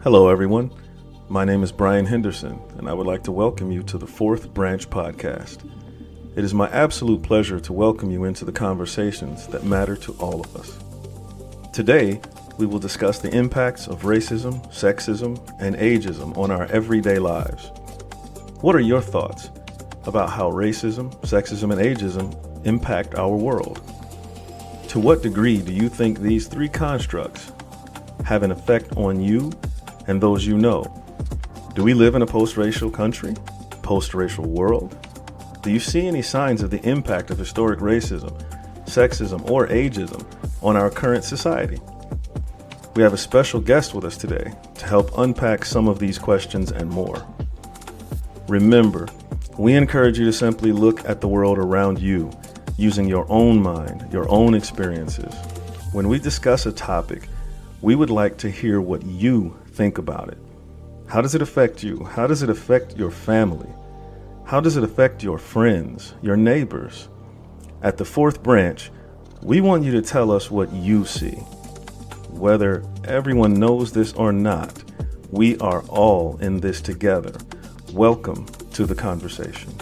Hello, everyone. My name is Brian Henderson, and I would like to welcome you to the Fourth Branch podcast. It is my absolute pleasure to welcome you into the conversations that matter to all of us. Today, we will discuss the impacts of racism, sexism, and ageism on our everyday lives. What are your thoughts about how racism, sexism, and ageism impact our world? To what degree do you think these three constructs have an effect on you and those you know? Do we live in a post-racial country, post-racial world? Do you see any signs of the impact of historic racism, sexism, or ageism on our current society? We have a special guest with us today to help unpack some of these questions and more. Remember, we encourage you to simply look at the world around you using your own mind, your own experiences. When we discuss a topic, we would like to hear what you think about it. How does it affect you? How does it affect your family? How does it affect your friends, your neighbors? At the Fourth Branch, we want you to tell us what you see. Whether everyone knows this or not, we are all in this together. Welcome to the conversation.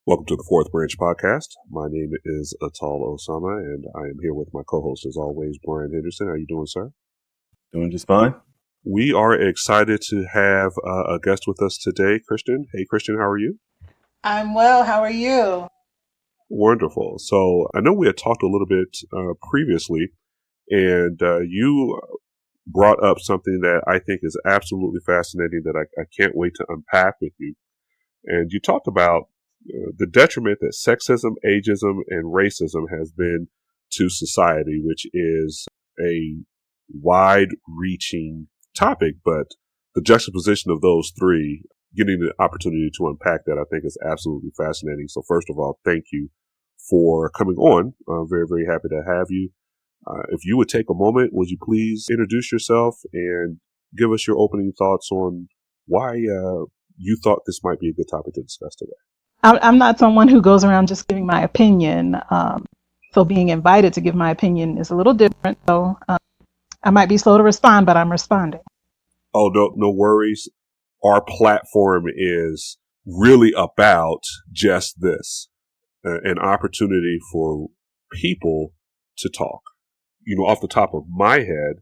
Welcome to the Fourth Branch podcast. My name is Atal Osama, and I am here with my co-host, as always, Brian Henderson. How are you doing, sir? Doing just fine. We are excited to have a guest with us today, Kristien. Hey, Kristien, how are you? I'm well. How are you? Wonderful. So I know we had talked a little bit previously, and you brought up something that I think is absolutely fascinating that I can't wait to unpack with you. And you talked about the detriment that sexism, ageism, and racism has been to society, which is a wide-reaching topic, but the juxtaposition of those three, getting the opportunity to unpack that, I think is absolutely fascinating. So first of all, thank you for coming on. I'm very, very happy to have you. If you would take a moment, would you please introduce yourself and give us your opening thoughts on why you thought this might be a good topic to discuss today? I'm not someone who goes around just giving my opinion. So being invited to give my opinion is a little different. So I might be slow to respond, but I'm responding. Oh, no worries. Our platform is really about just this, an opportunity for people to talk. You know, off the top of my head,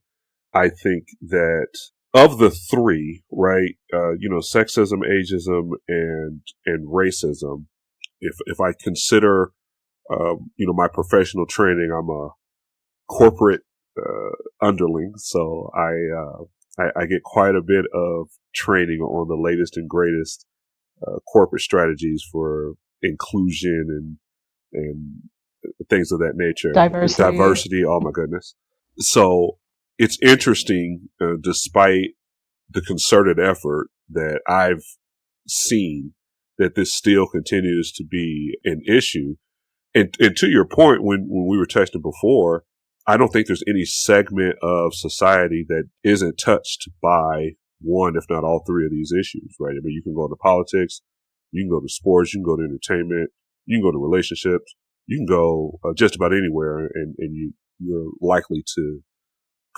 I think that of the three, right, sexism, ageism, and racism, if I consider, my professional training, I'm a corporate underling, so I get quite a bit of training on the latest and greatest corporate strategies for inclusion and things of that nature. Diversity. Oh my goodness. So it's interesting, despite the concerted effort that I've seen, that this still continues to be an issue. And to your point, when we were texting before, I don't think there's any segment of society that isn't touched by one, if not all three of these issues, right? I mean, you can go into politics, you can go to sports, you can go to entertainment, you can go to relationships, you can go just about anywhere, and you're likely to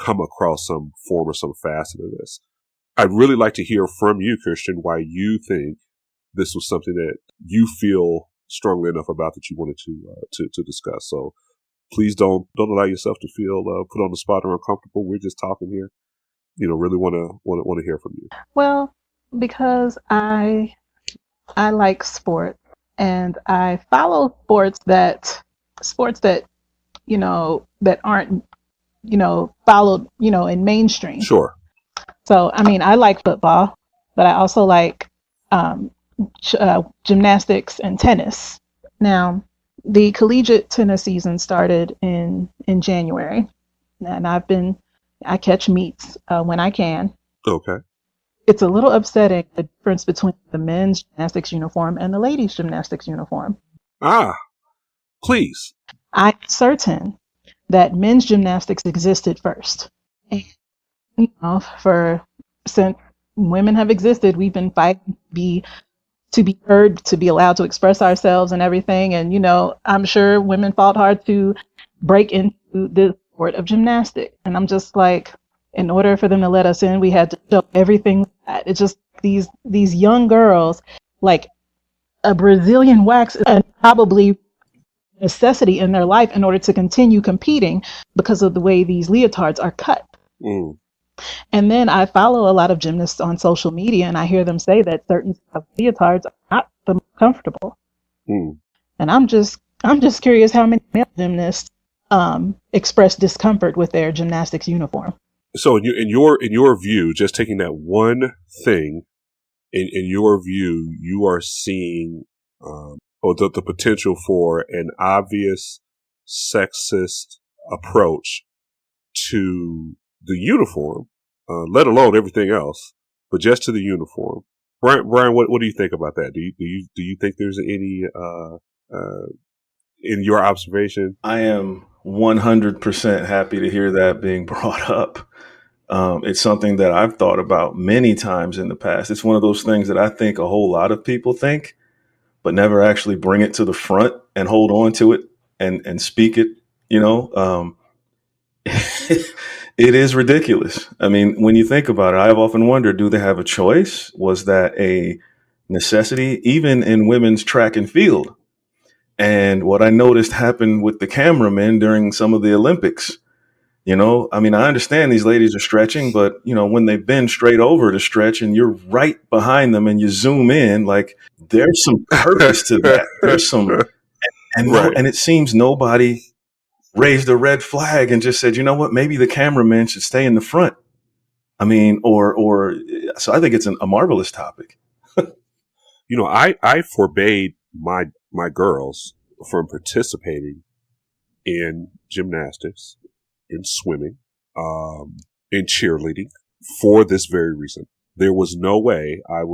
come across some form or some facet of this. I'd really like to hear from you, Kristien, why you think this was something that you feel strongly enough about that you wanted to discuss. So please don't allow yourself to feel put on the spot or uncomfortable. We're just talking here. Really want to hear from you. Well, because I like sport, and I follow sports that that aren't followed in mainstream. Sure. So I mean, I like football, but I also like gymnastics and tennis. Now, the collegiate tennis season started in January, and I catch meets when I can. Okay. It's a little upsetting, the difference between the men's gymnastics uniform and the ladies' gymnastics uniform. Please. I'm certain that men's gymnastics existed first. And, since women have existed, we've been fighting to be heard, to be allowed to express ourselves and everything. And, I'm sure women fought hard to break into the sport of gymnastics. And I'm just like, in order for them to let us in, we had to show everything. It's just these young girls, like a Brazilian wax is probably a necessity in their life in order to continue competing because of the way these leotards are cut. And then I follow a lot of gymnasts on social media, and I hear them say that certain leotards are not the most comfortable. And I'm just curious how many male gymnasts express discomfort with their gymnastics uniform. So in your view, just taking that one thing, in your view, you are seeing the potential for an obvious sexist approach to the uniform, let alone everything else, but just to the uniform. Brian, what do you think about that? Do you think there's any in your observation? I am 100% happy to hear that being brought up. It's something that I've thought about many times in the past. It's one of those things that I think a whole lot of people think, but never actually bring it to the front and hold on to it and speak it. It is ridiculous. I mean, when you think about it, I've often wondered, do they have a choice? Was that a necessity, even in women's track and field? And what I noticed happened with the cameramen during some of the Olympics, I understand these ladies are stretching, but when they bend straight over to stretch and you're right behind them and you zoom in, like there's some purpose to that. There's some, and it seems nobody raised a red flag and just said, you know what, maybe the cameraman should stay in the front. I mean, so I think it's a marvelous topic. I forbade my girls from participating in gymnastics, in swimming, in cheerleading for this very reason. There was no way I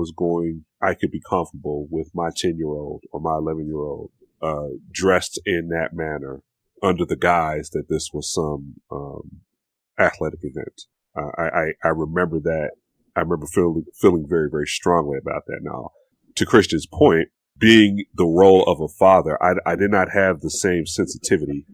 could be comfortable with my 10-year-old or my 11-year-old dressed in that manner under the guise that this was some athletic event. I remember that. I remember feeling very, very strongly about that. Now, to Kristien's point, being the role of a father, I did not have the same sensitivity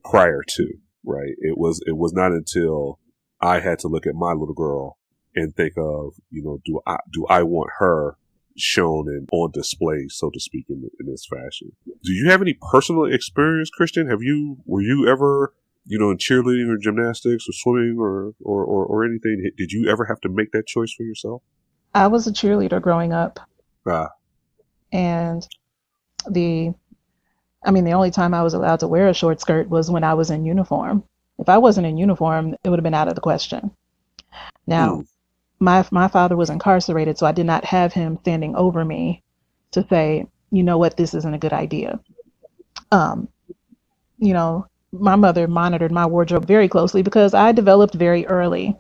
prior to, right? It was not until I had to look at my little girl and think of, do I want her shown and on display, so to speak, in this fashion? Do you have any personal experience, Kristien? Were you ever, in cheerleading or gymnastics or swimming or anything? Did you ever have to make that choice for yourself? I was a cheerleader growing up. And the only time I was allowed to wear a short skirt was when I was in uniform. If I wasn't in uniform, it would have been out of the question. Now, my father was incarcerated, so I did not have him standing over me to say, you know what, this isn't a good idea. My mother monitored my wardrobe very closely because I developed very early.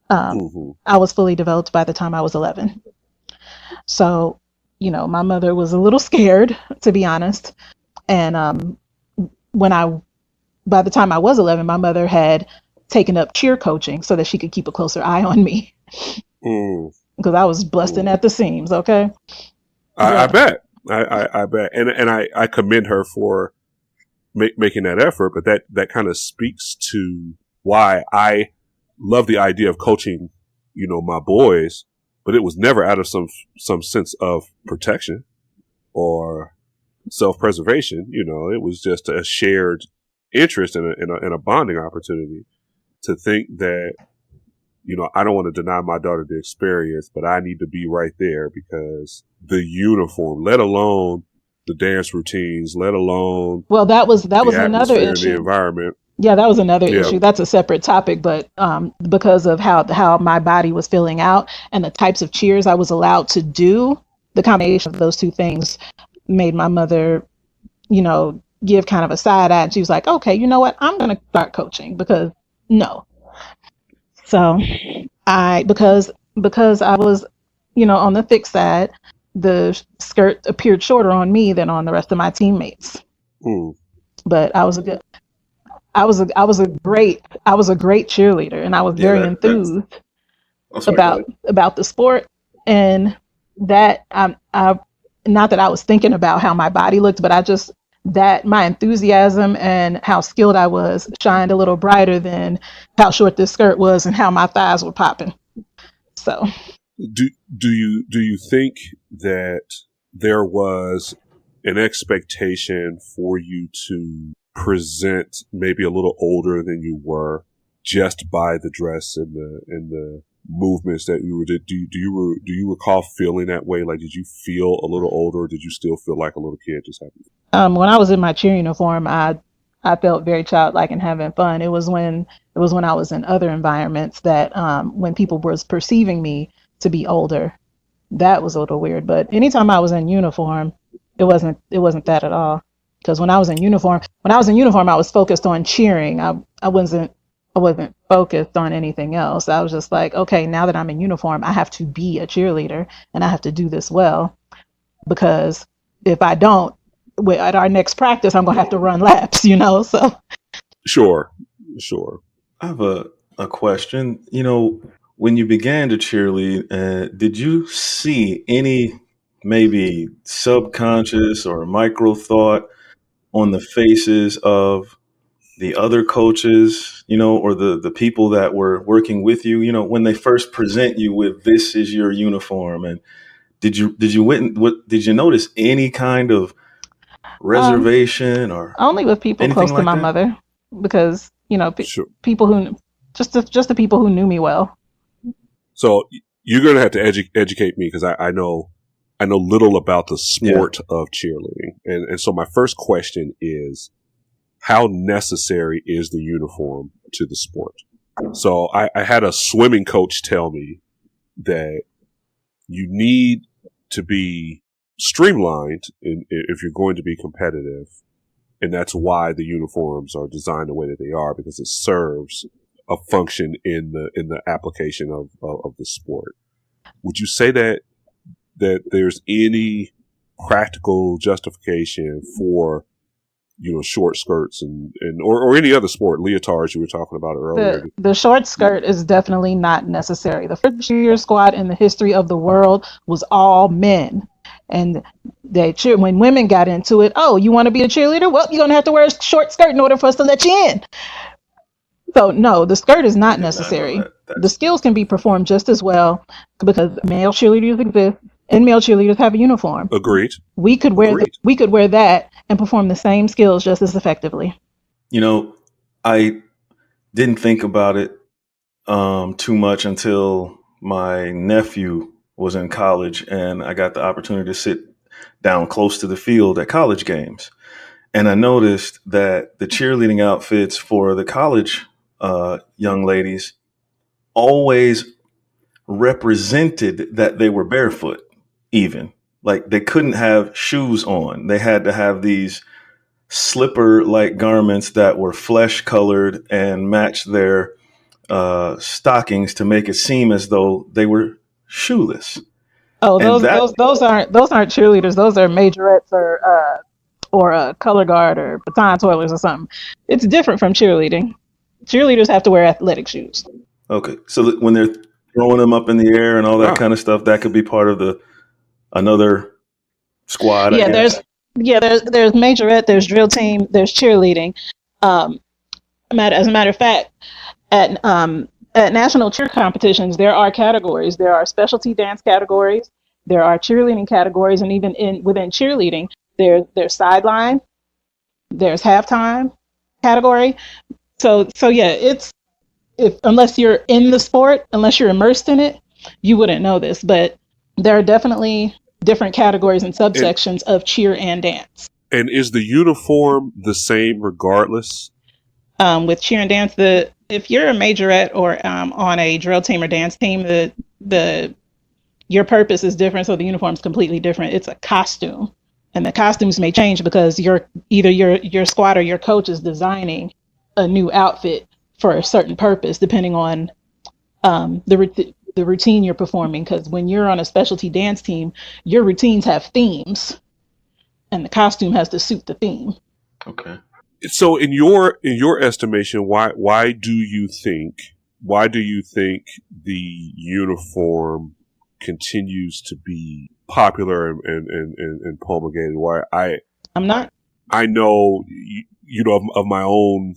I was fully developed by the time I was 11. So, my mother was a little scared, to be honest. And by the time I was 11, my mother had taken up cheer coaching so that she could keep a closer eye on me. Because I was busting at the seams, okay? I bet. I bet. And I commend her for making that effort, but that kind of speaks to why I love the idea of coaching, my boys, but it was never out of some sense of protection or self-preservation. It was just a shared interest and a bonding opportunity to think that, I don't want to deny my daughter the experience, but I need to be right there because the uniform, let alone the dance routines, let alone that was another issue. The environment. Yeah, that was another issue. That's a separate topic, but because of how my body was filling out and the types of cheers I was allowed to do, the combination of those two things made my mother, give kind of a side eye. She was like, okay, you know what? I'm going to start coaching because no. So because I was, on the thick side, the skirt appeared shorter on me than on the rest of my teammates. But I was a great cheerleader, and I was very enthused about the sport. And that not that I was thinking about how my body looked, but that my enthusiasm and how skilled I was shined a little brighter than how short this skirt was and how my thighs were popping. So do you think that there was an expectation for you to present maybe a little older than you were just by the dress and the movements that you were did? Do you recall feeling that way? Like, did you feel a little older, or did you still feel like a little kid just having? when I was in my cheer uniform, I felt very childlike and having fun. It was when I was in other environments that when people was perceiving me to be older, that was a little weird. But anytime I was in uniform, it wasn't that at all. Because when I was in uniform, I was focused on cheering. I wasn't focused on anything else. I was just like, okay, now that I'm in uniform, I have to be a cheerleader and I have to do this well, because if I don't, at our next practice, I'm gonna have to run laps, So Sure. I have a question. When you began to cheerlead, did you see any maybe subconscious or micro thought on the faces of the other coaches, or the people that were working with you, when they first present you with this is your uniform? And did you notice any kind of um, reservation or only with people anything close to like my that? mother, because Sure. people who just the people who knew me well. So you're going to have to educate me, because I know little about the Yeah. sport of cheerleading. And so my first question is, how necessary is the uniform to the sport? So I had a swimming coach tell me that you need to be streamlined if you're going to be competitive. And that's why the uniforms are designed the way that they are, because it serves a function in the application of the sport. Would you say that there's any practical justification for short skirts or any other sport, leotards you were talking about earlier? The short skirt is definitely not necessary. The first cheer squad in the history of the world was all men. And when women got into it, oh, you want to be a cheerleader? Well, you're going to have to wear a short skirt in order for us to let you in. So, no, the skirt is I not did not know necessary. that. The skills can be performed just as well, because male cheerleaders exist and male cheerleaders have a uniform. Agreed. We could wear that and perform the same skills just as effectively. I didn't think about it too much until my nephew was in college and I got the opportunity to sit down close to the field at college games. And I noticed that the cheerleading outfits for the college young ladies always represented that they were barefoot, even. Like they couldn't have shoes on. They had to have these slipper like garments that were flesh colored and matched their stockings to make it seem as though they were shoeless. Oh, And that, those aren't cheerleaders. Those are majorettes or a color guard or baton twirlers or something. It's different from cheerleading. Cheerleaders have to wear athletic shoes. okay. So when they're throwing them up in the air and all that Ah, kind of stuff, that could be part of another squad, I Yeah, guess. there's majorette, there's drill team, there's cheerleading. Um, as a matter of fact, at national cheer competitions, there are categories. There are specialty dance categories. There are cheerleading categories, and even within cheerleading, there's sideline, there's halftime category. So yeah, it's if unless you're in the sport, unless you're immersed in it, you wouldn't know this. But there are definitely different categories and and subsections of cheer and dance. and is the uniform the same regardless? With cheer and dance, the if you're a majorette or on a drill team or dance team, the your purpose is different, so the uniform's completely different. It's a costume, and the costumes may change because either your squad or your coach is designing a new outfit for a certain purpose, depending on the routine you're performing. Because when you're on a specialty dance team, your routines have themes, and the costume has to suit the theme. Okay. So in your estimation, why do you think the uniform continues to be popular and promulgated? I'm not I know, of my own,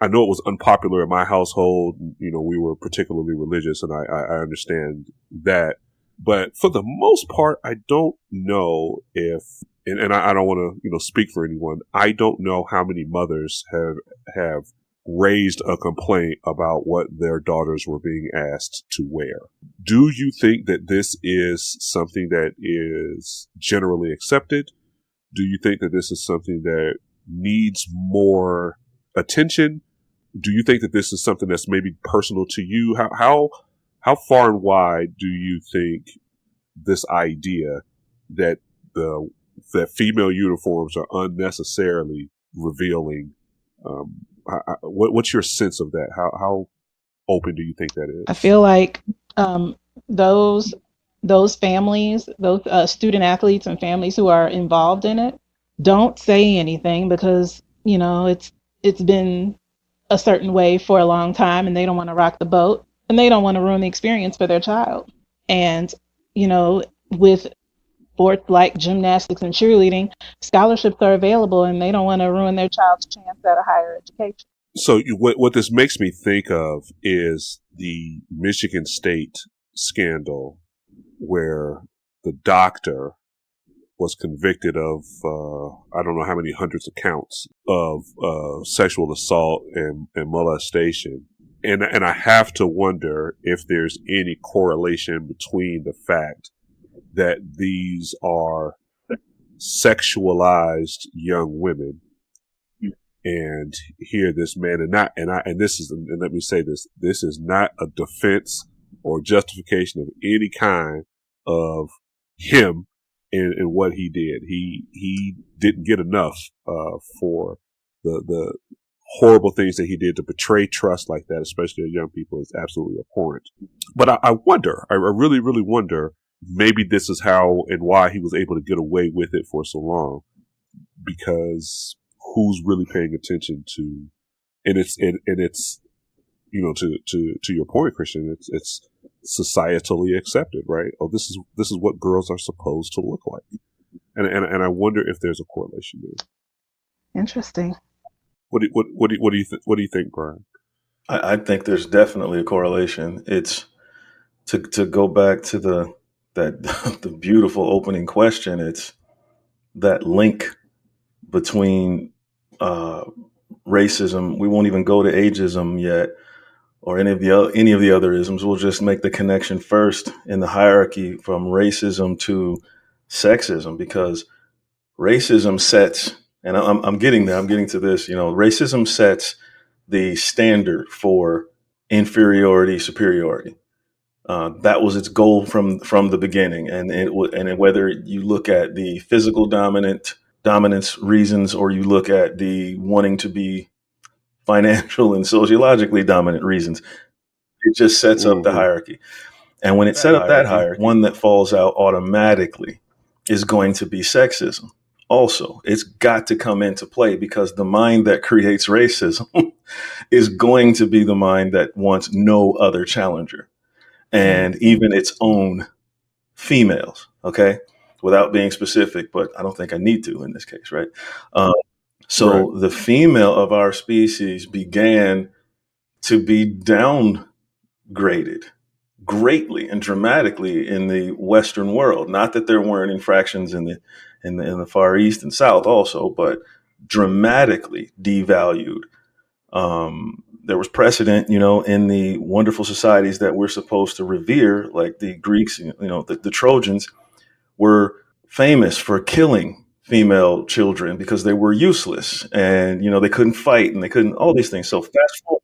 I know it was unpopular in my household. We were particularly religious, and I understand that. But for the most part, I don't know if, and I don't want to, speak for anyone. I don't know how many mothers have raised a complaint about what their daughters were being asked to wear. Do you think that this is something that is generally accepted? Do you think that this is something that needs more attention? Do you think that this is something that's maybe personal to you? How far and wide do you think this idea that that female uniforms are unnecessarily revealing? What's your sense of that? How open do you think that is? I feel like those families, those student athletes and families who are involved in it, don't say anything because it's been a certain way for a long time, and they don't want to rock the boat, and they don't want to ruin the experience for their child. And with sports like gymnastics and cheerleading, scholarships are available, and they don't want to ruin their child's chance at a higher education. So what this makes me think of is the Michigan State scandal, where the doctor was convicted of, I don't know how many hundreds of counts of sexual assault and molestation. And I have to wonder if there's any correlation between the fact that these are sexualized young women, and here this man, and let me say this is not a defense or justification of any kind of him and what he did. He didn't get enough for the horrible things that he did. To betray trust like that, especially of young people, is absolutely abhorrent. But I wonder, I really, really wonder, maybe this is how and why he was able to get away with it for so long, because who's really paying attention to, and it's to your point, Kristien, it's societally accepted, right? Oh, this is what girls are supposed to look like, and I wonder if there's a correlation there. Interesting. What do you think, Brian? I think there's definitely a correlation. It's to go back to the beautiful opening question. It's that link between racism. We won't even go to ageism yet, or any of the other isms. We'll just make the connection first in the hierarchy from racism to sexism, because racism sets, and I'm getting there. I'm getting to this. Racism sets the standard for inferiority, superiority. That was its goal from the beginning, and whether you look at the physical dominance reasons, or you look at the wanting to be financial and sociologically dominant reasons, it just sets up the hierarchy. And when it set up that hierarchy, one that falls out automatically is going to be sexism. Also, it's got to come into play, because the mind that creates racism is going to be the mind that wants no other challenger, and even its own females. Okay, without being specific, but I don't think I need to in this case, right? So right. The female of our species began to be downgraded greatly and dramatically in the Western world. Not that there weren't infractions in the Far East and South also, but dramatically devalued. There was precedent, in the wonderful societies that we're supposed to revere, like the Greeks. The Trojans were famous for killing female children because they were useless, and they couldn't fight, and they couldn't, all these things. So fast forward,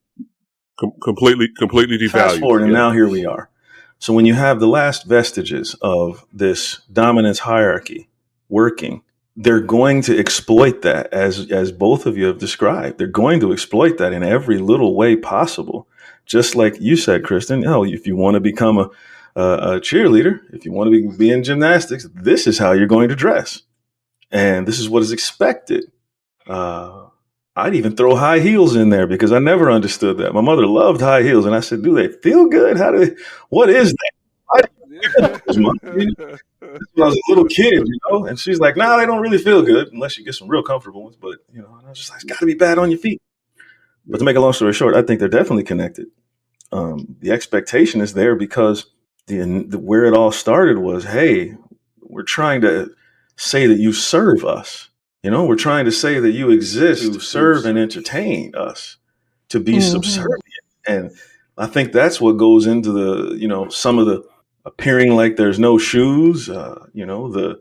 completely devalued. Fast forward, and now here we are. So when you have the last vestiges of this dominance hierarchy working, they're going to exploit that, as both of you have described. They're going to exploit that in every little way possible. Just like you said, Kristien, if you want to become a cheerleader, if you want to be in gymnastics, this is how you're going to dress. And this is what is expected. I'd even throw high heels in there, because I never understood that. My mother loved high heels, and I said, "Do they feel good? What is that?" when I was a little kid, and she's like, "Nah, they don't really feel good unless you get some real comfortable ones." But and I was just like, "It's got to be bad on your feet." But to make a long story short, I think they're definitely connected. The expectation is there because where it all started was, hey, we're trying to say that you serve us. We're trying to say that you exist to serve and entertain us, to be subservient. And I think that's what goes into some of the appearing like there's no shoes, the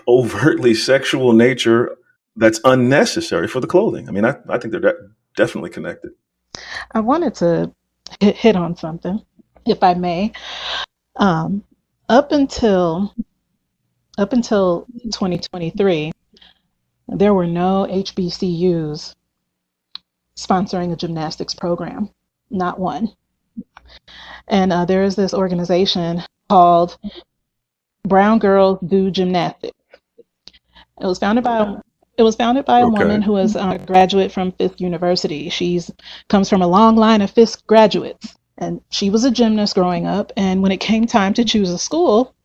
overtly sexual nature that's unnecessary for the clothing. I mean, I think they're definitely connected. I wanted to hit on something, if I may. Up until 2023, there were no HBCUs sponsoring a gymnastics program, not one. And there is this organization called Brown Girls Do Gymnastics. It was founded by a woman who is a graduate from Fisk University. She's comes from a long line of Fisk graduates, and she was a gymnast growing up. And when it came time to choose a school,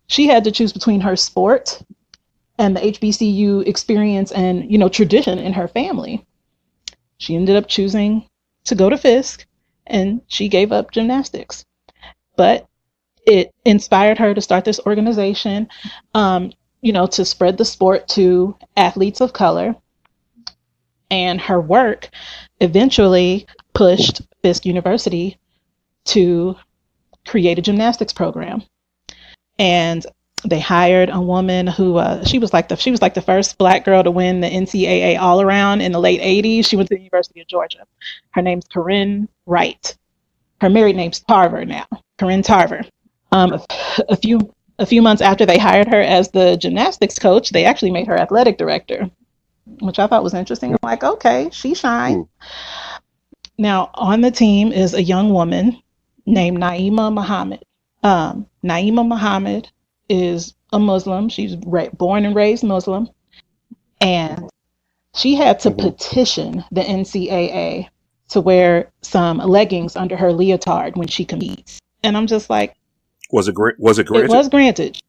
she had to choose between her sport and the HBCU experience and tradition in her family. She ended up choosing to go to Fisk, and she gave up gymnastics. But it inspired her to start this organization, to spread the sport to athletes of color. And her work eventually pushed Fisk University to create a gymnastics program. And they hired a woman who she was like the first Black girl to win the NCAA all around in the late 80s. She went to the University of Georgia. Her name's Corinne Wright. Her married name's Tarver now, Corinne Tarver. A few months after they hired her as the gymnastics coach, they actually made her athletic director, which I thought was interesting. I'm like, okay, she shine. Now on the team is a young woman named Naima Muhammad. Naima Muhammad is a Muslim. She's born and raised Muslim, and she had to petition the NCAA to wear some leggings under her leotard when she competes. And I'm just like, was it granted? It was granted,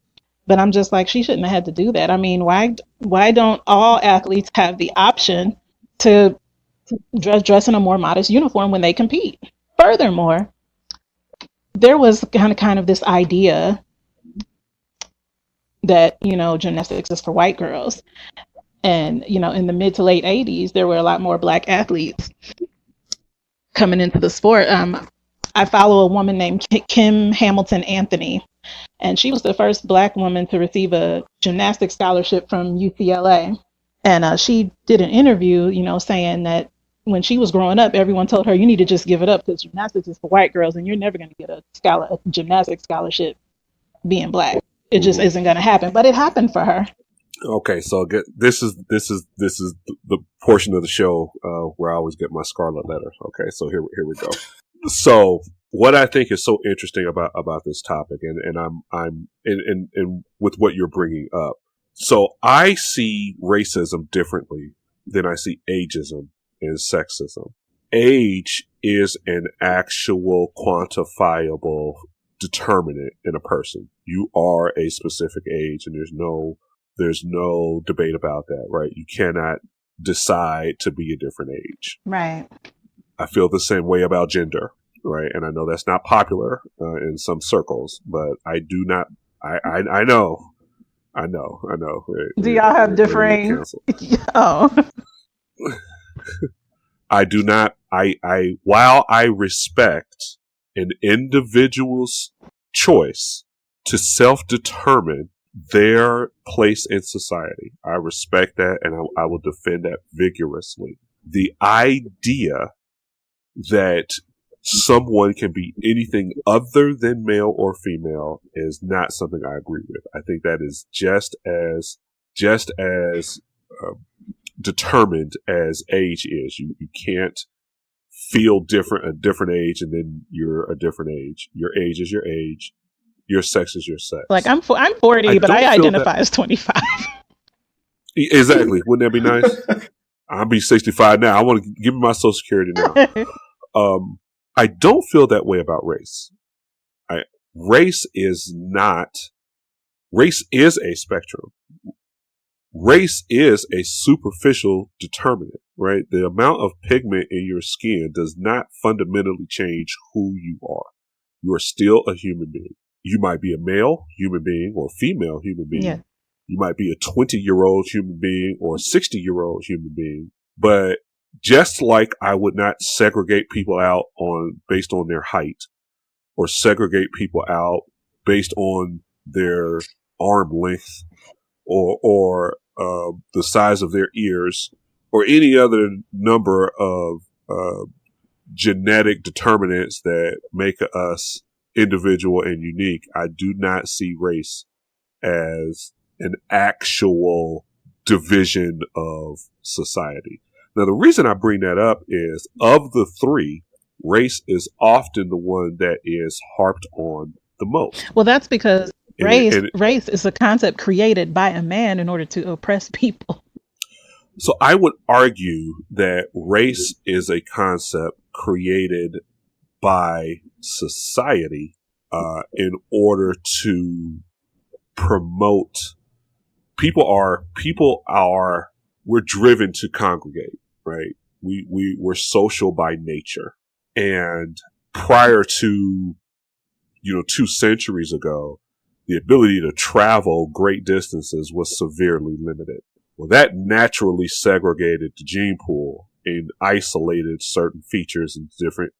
but I'm just like, she shouldn't have had to do that. I mean, why don't all athletes have the option to dress in a more modest uniform when they compete? Furthermore, there was kind of this idea that gymnastics is for white girls, and in the mid to late 80s, there were a lot more Black athletes coming into the sport. I follow a woman named Kim Hamilton Anthony, and she was the first Black woman to receive a gymnastics scholarship from UCLA. And she did an interview, saying that when she was growing up, everyone told her, you need to just give it up because gymnastics is for white girls and you're never going to get a gymnastics scholarship being Black. It just isn't going to happen. But it happened for her. Okay, so this is the portion of the show where I always get my scarlet letter. Okay, so here we go. So what I think is so interesting about this topic, and I'm with what you're bringing up. So I see racism differently than I see ageism and sexism. Age is an actual quantifiable determinant in a person. You are a specific age, and there's no debate about that, right? You cannot decide to be a different age. Right. I feel the same way about gender, right? And I know that's not popular in some circles, but I do not. I know. Do y'all have differing? Oh. I do not. While I respect an individual's choice to self-determine their place in society, I respect that, and I will defend that vigorously. The idea that someone can be anything other than male or female is not something I agree with. I think that is just as determined as age is. You can't feel a different age, and then you're a different age. Your age is your age. Your sex is your sex. Like I'm 40, but I identify as 25. Exactly. Wouldn't that be nice? I'll be 65 now. I want to give me my Social Security now. I don't feel that way about race. Race is not Race is a spectrum. Race is a superficial determinant, right? The amount of pigment in your skin does not fundamentally change who you are. You are still a human being. You might be a male human being or female human being. Yeah. You might be a 20-year-old human being or a 60-year-old human being. But just like I would not segregate people out based on their height, or segregate people out based on their arm length, or the size of their ears, or any other number of genetic determinants that make us individual and unique, I do not see race as an actual division of society. Now, the reason I bring that up is, of the three, race is often the one that is harped on the most. Well, that's because race is a concept created by a man in order to oppress people. So I would argue that race is a concept created by society in order to promote. We're driven to congregate, right? We're social by nature. And prior to, 2 centuries ago, the ability to travel great distances was severely limited. Well, that naturally segregated the gene pool and isolated certain features in different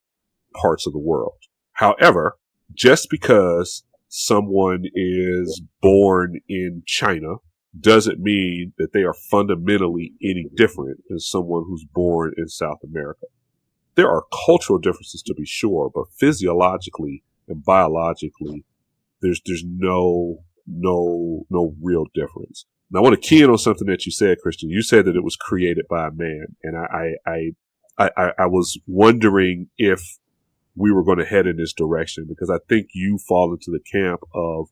parts of the world. However, just because someone is born in China doesn't mean that they are fundamentally any different than someone who's born in South America. There are cultural differences, to be sure, but physiologically and biologically, there's no real difference. Now, I want to key in on something that you said, Kristien. You said that it was created by a man, and I was wondering if we were going to head in this direction, because I think you fall into the camp of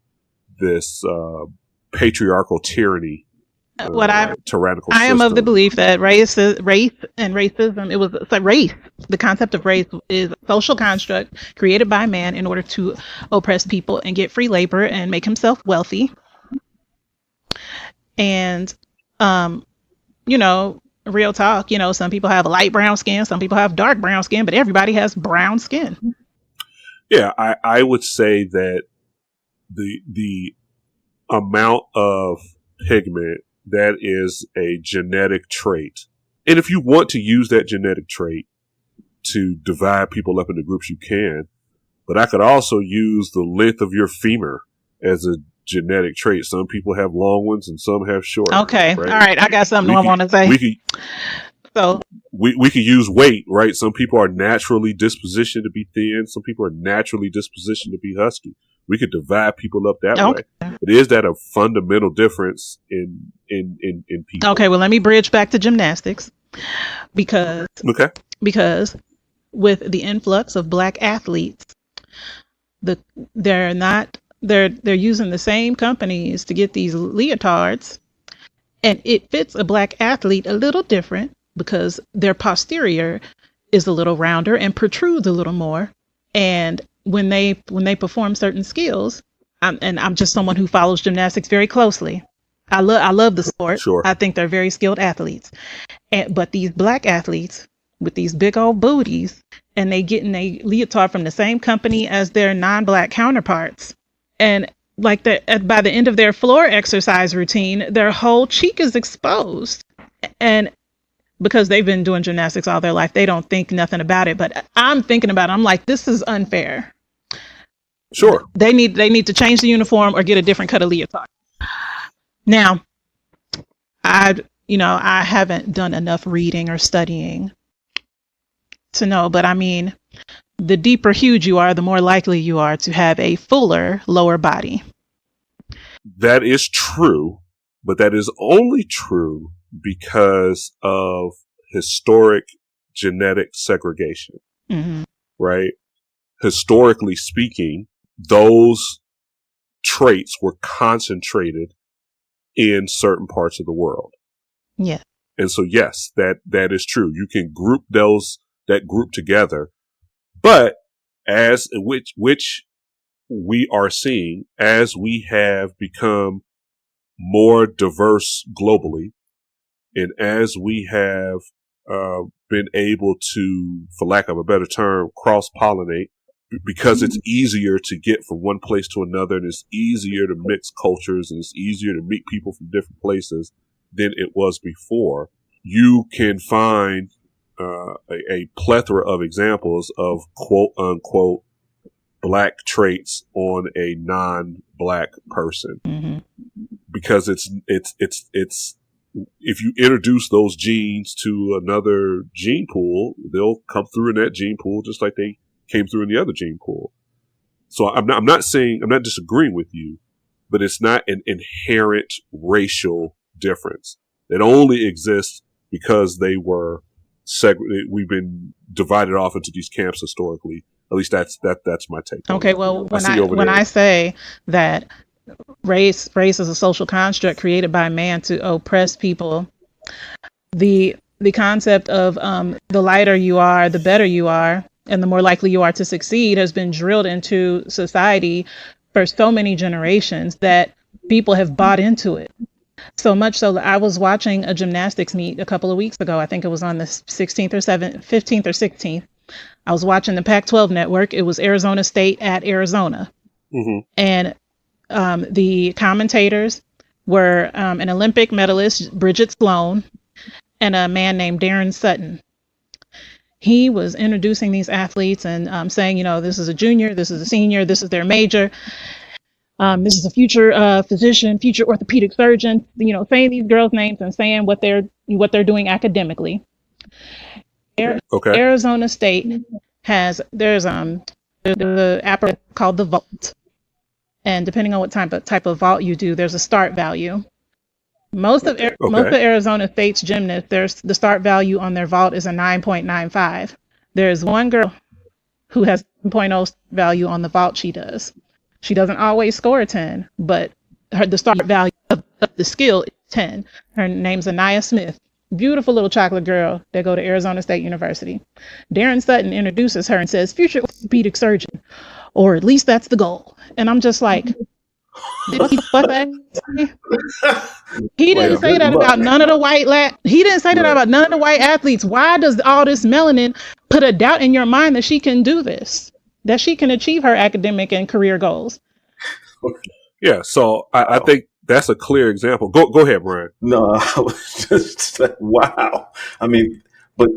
this patriarchal tyranny. Tyrannical I am system. of the belief that race and racism, it's like race. The concept of race is a social construct created by man in order to oppress people and get free labor and make himself wealthy. And, real talk, some people have light brown skin, some people have dark brown skin, but everybody has brown skin. Yeah, I would say that the amount of pigment, that is a genetic trait. And if you want to use that genetic trait to divide people up into groups, you can. But I could also use the length of your femur as a genetic trait. Some people have long ones and some have short. Okay. Right? All right. I got something I want to say. We could use weight, right? Some people are naturally dispositioned to be thin. Some people are naturally dispositioned to be husky. We could divide people up that way. But is that a fundamental difference in people? Okay, well, let me bridge back to gymnastics because with the influx of black athletes, they're using the same companies to get these leotards, and it fits a black athlete a little different because their posterior is a little rounder and protrudes a little more. And when they perform certain skills, I'm just someone who follows gymnastics very closely. I love the sport. Sure. I think they're very skilled athletes. But these black athletes with these big old booties, and they getting a leotard from the same company as their non-black counterparts. And by the end of their floor exercise routine, their whole cheek is exposed. And because they've been doing gymnastics all their life, they don't think nothing about it. But I'm thinking about it. I'm like, this is unfair. Sure. They need to change the uniform or get a different cut of leotard. Now, I haven't done enough reading or studying to know, but I mean, the deeper hued you are, the more likely you are to have a fuller lower body. That is true, but that is only true because of historic genetic segregation, right? Historically speaking, those traits were concentrated in certain parts of the world. Yeah. And so, yes, that is true. You can group that group together, but which we are seeing as we have become more diverse globally, and as we have been able to, for lack of a better term, cross-pollinate, because it's easier to get from one place to another, and it's easier to mix cultures, and it's easier to meet people from different places than it was before. You can find a plethora of examples of quote unquote black traits on a non-black person, because it's if you introduce those genes to another gene pool, they'll come through in that gene pool just like they came through in the other gene pool. So I'm not disagreeing with you, but it's not an inherent racial difference. It only exists because they were we've been divided off into these camps historically. At least that's my take. Okay, well, when I say that race is a social construct created by man to oppress people, the concept of the lighter you are, the better you are, and the more likely you are to succeed has been drilled into society for so many generations that people have bought into it. So much so that I was watching a gymnastics meet a couple of weeks ago. I think it was on the 15th or 16th. I was watching the Pac-12 network. It was Arizona State at Arizona. And the commentators were an Olympic medalist, Bridget Sloan, and a man named Darren Sutton. He was introducing these athletes and saying, this is a junior, this is a senior, this is their major. This is a future physician, future orthopedic surgeon, saying these girls' names and saying what they're doing academically. Arizona State there's the apparatus called the vault. And depending on what type of vault you do, there's a start value. Most of Arizona State's gymnasts, the start value on their vault is a 9.95. There's one girl who has 7.0 value on the vault she does. She doesn't always score a 10, but the start value of the skill is 10. Her name's Anaya Smith. Beautiful little chocolate girl that go to Arizona State University. Darren Sutton introduces her and says, future orthopedic surgeon, or at least that's the goal. And I'm just like, did he fuck that? He didn't say that about none of the white He didn't say that about none of the white athletes. Why does all this melanin put a doubt in your mind that she can do this? That she can achieve her academic and career goals? Yeah, so I think that's a clear example. Go ahead, Brian. No, I was just like, wow. I mean, but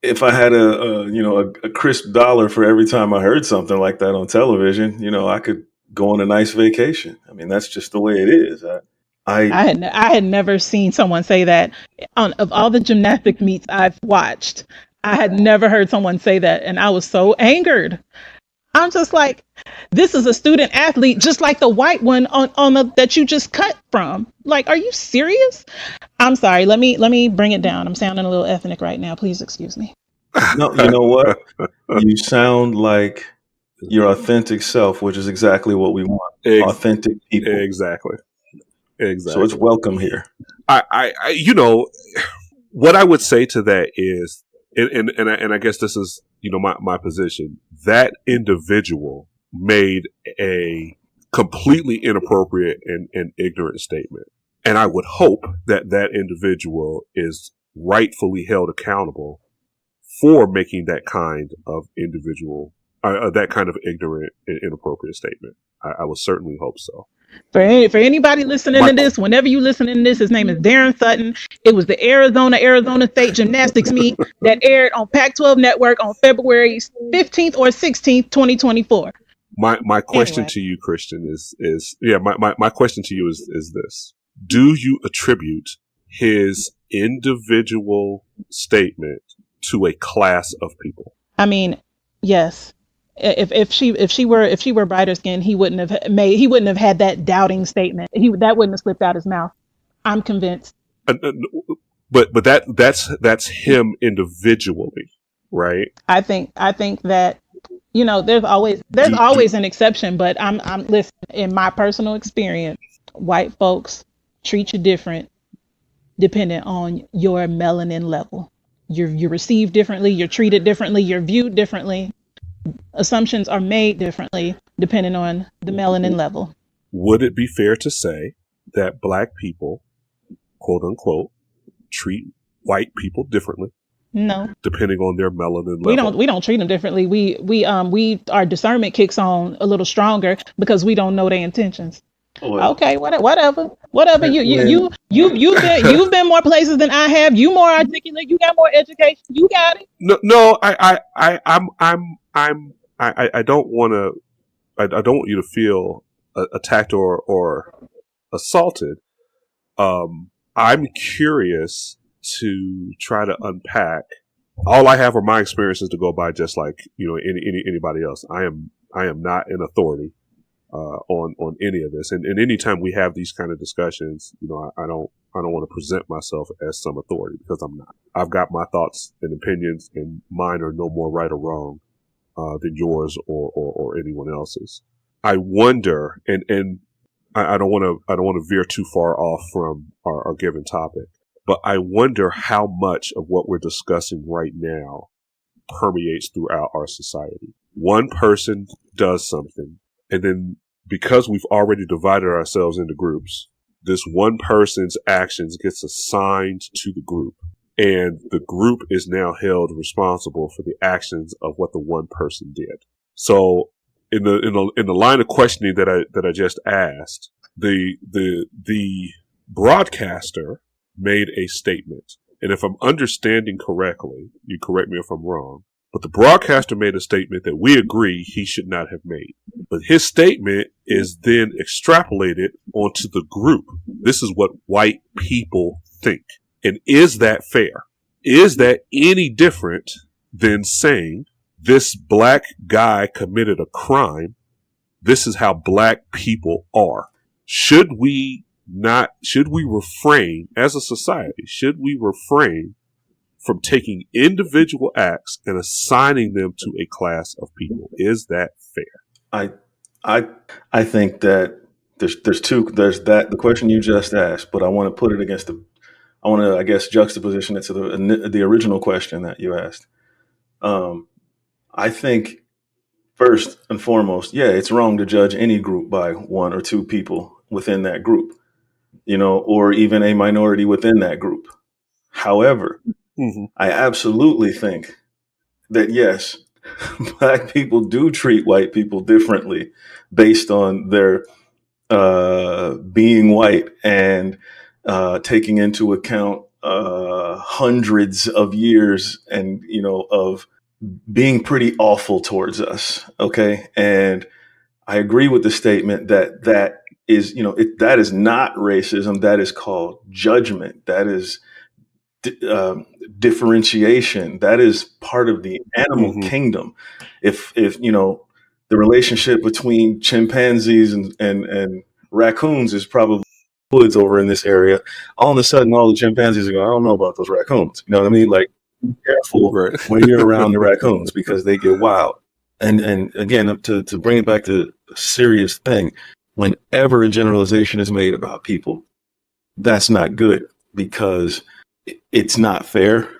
if I had a crisp dollar for every time I heard something like that on television, I could go on a nice vacation. I mean, that's just the way it is. I had never seen someone say that of all the gymnastics meets I've watched. I had never heard someone say that, and I was so angered. I'm just like, this is a student athlete, just like the white one on the that you just cut from. Like, are you serious? I'm sorry. Let me bring it down. I'm sounding a little ethnic right now. Please excuse me. No, you know what? You sound like your authentic self, which is exactly what we want. Authentic people. Exactly. So it's welcome here. I what I would say to that is, and I guess this is, my position, that individual made a completely inappropriate and ignorant statement. And I would hope that that individual is rightfully held accountable for making that kind of that kind of ignorant and inappropriate statement. I would certainly hope so. For anybody listening to this, whenever you listen to this, his name is Darren Sutton. It was the Arizona State gymnastics meet that aired on Pac-12 Network on February 15th or 16th, 2024. My question to you, Kristien, my question to you is this. Do you attribute his individual statement to a class of people? I mean, yes. If she were brighter skinned, he wouldn't have had that doubting statement. That wouldn't have slipped out his mouth. I'm convinced. But that's him individually, right? I think that there's always an exception, but I'm listen, in my personal experience, white folks treat you different depending on your melanin level. You're received differently, you're treated differently, you're viewed differently. Assumptions are made differently depending on the melanin level. Would it be fair to say that black people, quote unquote, treat white people differently? No, depending on their melanin level. we don't treat them differently. We our discernment kicks on a little stronger because we don't know their intentions. Well, Okay, whatever. when You've been more places than I have. You more articulate. You got more education. You got it. No, I don't want to. I don't want you to feel attacked or assaulted. I'm curious to try to unpack. All I have are my experiences to go by, just like anybody else. I am not an authority on any of this, and anytime we have these kind of discussions, I don't want to present myself as some authority, because I'm not. I've got my thoughts and opinions, and mine are no more right or wrong than yours or anyone else's. I wonder, and I don't want to veer too far off from our given topic, but I wonder how much of what we're discussing right now permeates throughout our society. One person does something, and then because we've already divided ourselves into groups, this one person's actions gets assigned to the group, and the group is now held responsible for the actions of what the one person did. So in the line of questioning that I just asked, the broadcaster made a statement, and if I'm understanding correctly, you correct me if I'm wrong, but the broadcaster made a statement that we agree he should not have made. But his statement is then extrapolated onto the group. This is what white people think. And is that fair? Is that any different than saying this black guy committed a crime? This is how black people are. Should we refrain as a society? Should we refrain from taking individual acts and assigning them to a class of people? Is that fair? I think that there's the question you just asked, but I want to put it against I guess juxtaposition it to the original question that you asked. I think first and foremost, yeah, it's wrong to judge any group by one or two people within that group, or even a minority within that group. However, I absolutely think that yes, black people do treat white people differently based on their being white and taking into account hundreds of years and of being pretty awful towards us. Okay, and I agree with the statement that is that is not racism. That is called judgment. That is differentiation. That is part of the animal kingdom. If the relationship between chimpanzees and raccoons is probably woods over in this area, all of a sudden all the chimpanzees are going, I don't know about those raccoons. You know what I mean? Like, be careful when you're around the raccoons because they get wild. And again, to bring it back to a serious thing, whenever a generalization is made about people, that's not good, because it's not fair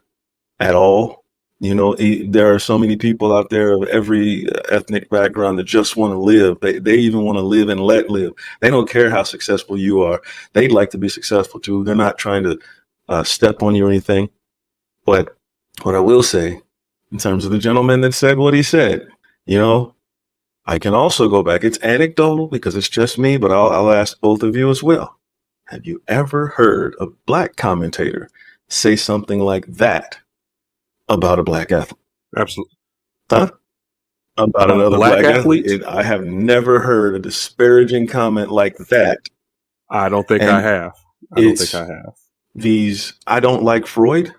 at all. There are so many people out there of every ethnic background that just want to live. They even want to live and let live. They don't care how successful you are. They'd like to be successful too. They're not trying to step on you or anything. But what I will say, in terms of the gentleman that said what he said, I can also go back. It's anecdotal because it's just me, but I'll ask both of you as well. Have you ever heard a black commentator say something like that about a black athlete? Absolutely. Huh? About another black athlete? I have never heard a disparaging comment like that. I don't think I have. I don't like Freud,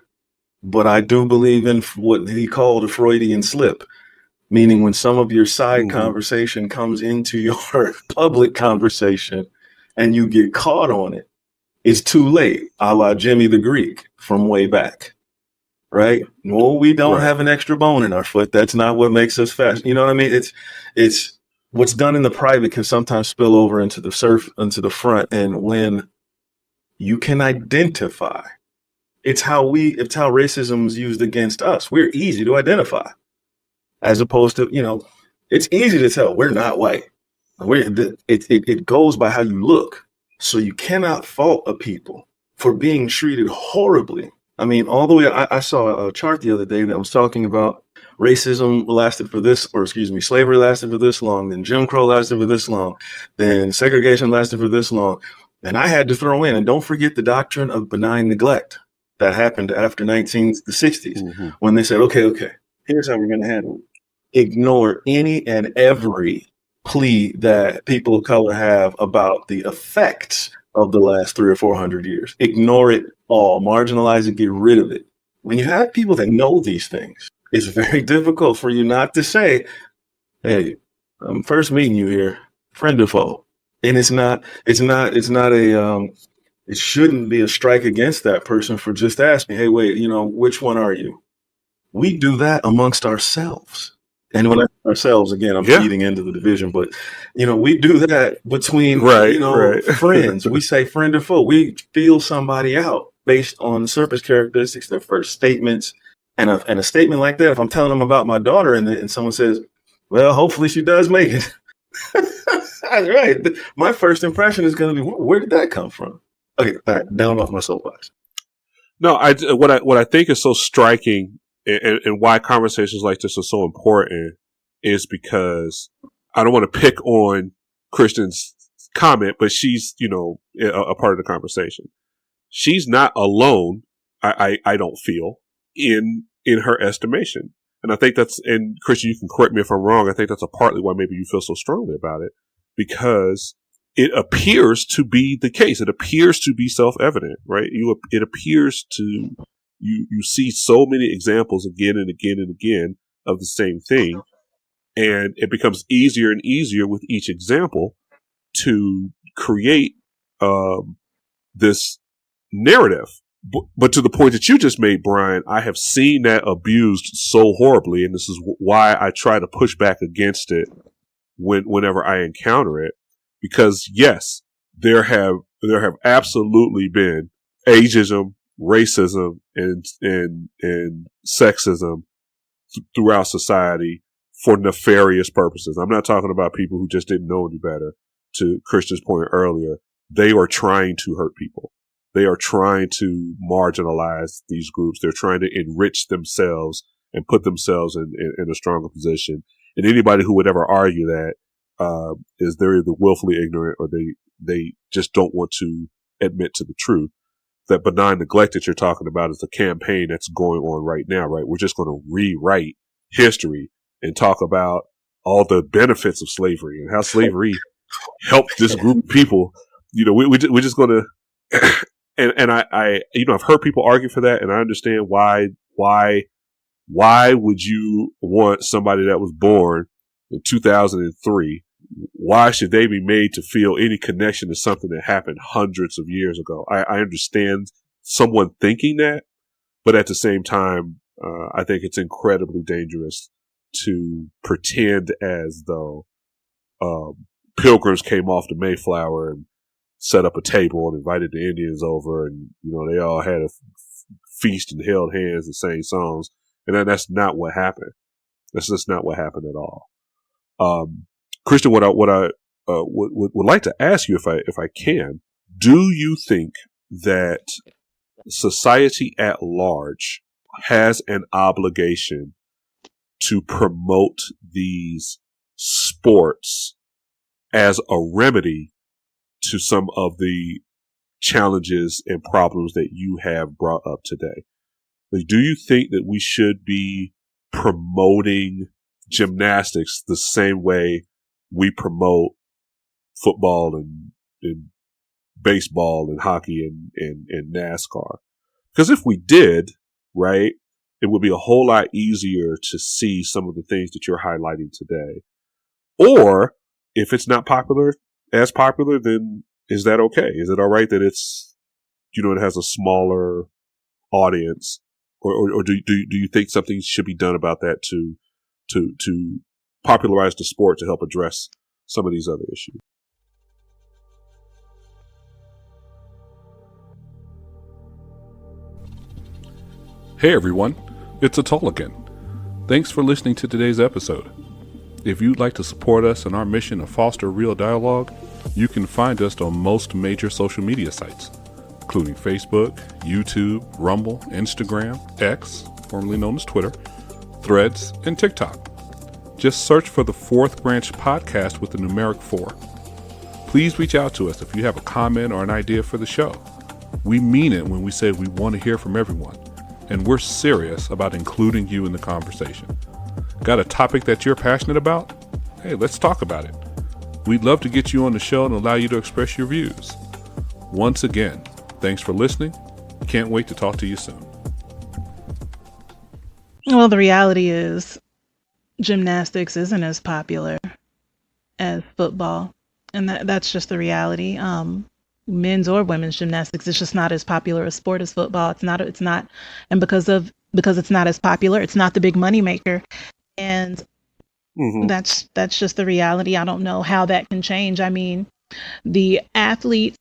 but I do believe in what he called a Freudian slip, meaning when some of your side conversation comes into your public conversation and you get caught on it, it's too late, a la Jimmy the Greek from way back, right? No, we don't have an extra bone in our foot. That's not what makes us fast. You know what I mean? It's what's done in the private can sometimes spill over into the front. And when you can identify, it's how racism is used against us. We're easy to identify, as opposed to, It's easy to tell we're not white. It goes by how you look. So you cannot fault a people for being treated horribly. I mean, all the way, I saw a chart the other day that was talking about racism lasted for this, or excuse me, slavery lasted for this long, then Jim Crow lasted for this long, then segregation lasted for this long. And I had to throw in, and don't forget the doctrine of benign neglect that happened after the 60s, when they said, okay, here's how we're going to handle it. Ignore any and every plea that people of color have about the effects of the last 300 or 400 years. Ignore it all, marginalize it, get rid of it. When you have people that know these things, it's very difficult for you not to say, hey, I'm first meeting you here, friend or foe. And it shouldn't be a strike against that person for just asking, hey, wait, which one are you? We do that amongst ourselves. And when I say ourselves, again, I'm feeding into the division, but, we do that between, friends. We say friend or foe. We feel somebody out based on surface characteristics, their first statements. And a statement like that, if I'm telling them about my daughter and someone says, well, hopefully she does make it. Right. My first impression is going to be, where did that come from? Okay, all right, down off my soapbox. No, what I think is so striking and why conversations like this are so important is because I don't want to pick on Kristien's comment, but she's, a part of the conversation. She's not alone, I don't feel, in her estimation. And I think and Kristien, you can correct me if I'm wrong, I think that's partly why maybe you feel so strongly about it, because it appears to be the case. It appears to be self-evident, right? It appears to, you see so many examples again and again and again of the same thing. And it becomes easier and easier with each example to create this narrative. But to the point that you just made, Brian, I have seen that abused so horribly, and this is why I try to push back against it whenever I encounter it. Because yes, there have absolutely been ageism, racism, and sexism throughout society for nefarious purposes. I'm not talking about people who just didn't know any better. To Kristien's point earlier, they are trying to hurt people. They are trying to marginalize these groups. They're trying to enrich themselves and put themselves in a stronger position. And anybody who would ever argue that is they're either willfully ignorant or they just don't want to admit to the truth. That benign neglect that you're talking about is a campaign that's going on right now, right? We're just going to rewrite history and talk about all the benefits of slavery and how slavery helped this group of people. We're just going to, and I, I've heard people argue for that, and I understand why would you want somebody that was born in 2003? Why should they be made to feel any connection to something that happened hundreds of years ago? I understand someone thinking that, but at the same time, I think it's incredibly dangerous to pretend as though pilgrims came off the Mayflower and set up a table and invited the Indians over, and they all had a feast and held hands and sang songs, and that's not what happened. That's just not what happened at all. Kristien, what I would like to ask you, if I can, do you think that society at large has an obligation to promote these sports as a remedy to some of the challenges and problems that you have brought up today? Like, do you think that we should be promoting gymnastics the same way we promote football and baseball and hockey and NASCAR? Because if we did, right, it would be a whole lot easier to see some of the things that you're highlighting today. Or if it's not as popular, then is that okay? Is it all right that it's, it has a smaller audience? Or do you think something should be done about that to popularize the sport to help address some of these other issues? Hey everyone, it's Atul again. Thanks for listening to today's episode. If you'd like to support us in our mission to foster real dialogue, you can find us on most major social media sites, including Facebook, YouTube, Rumble, Instagram, X, formerly known as Twitter, Threads, and TikTok. Just search for the Fourth Branch Podcast with the numeric 4. Please reach out to us if you have a comment or an idea for the show. We mean it when we say we want to hear from everyone, and we're serious about including you in the conversation. Got a topic that you're passionate about? Hey, let's talk about it. We'd love to get you on the show and allow you to express your views. Once again, thanks for listening. Can't wait to talk to you soon. Well, the reality is gymnastics isn't as popular as football. And that's just the reality. Men's or women's gymnastics is just not as popular a sport as football. It's not, and because it's not as popular, it's not the big money maker. And that's just the reality. I don't know how that can change. I mean, the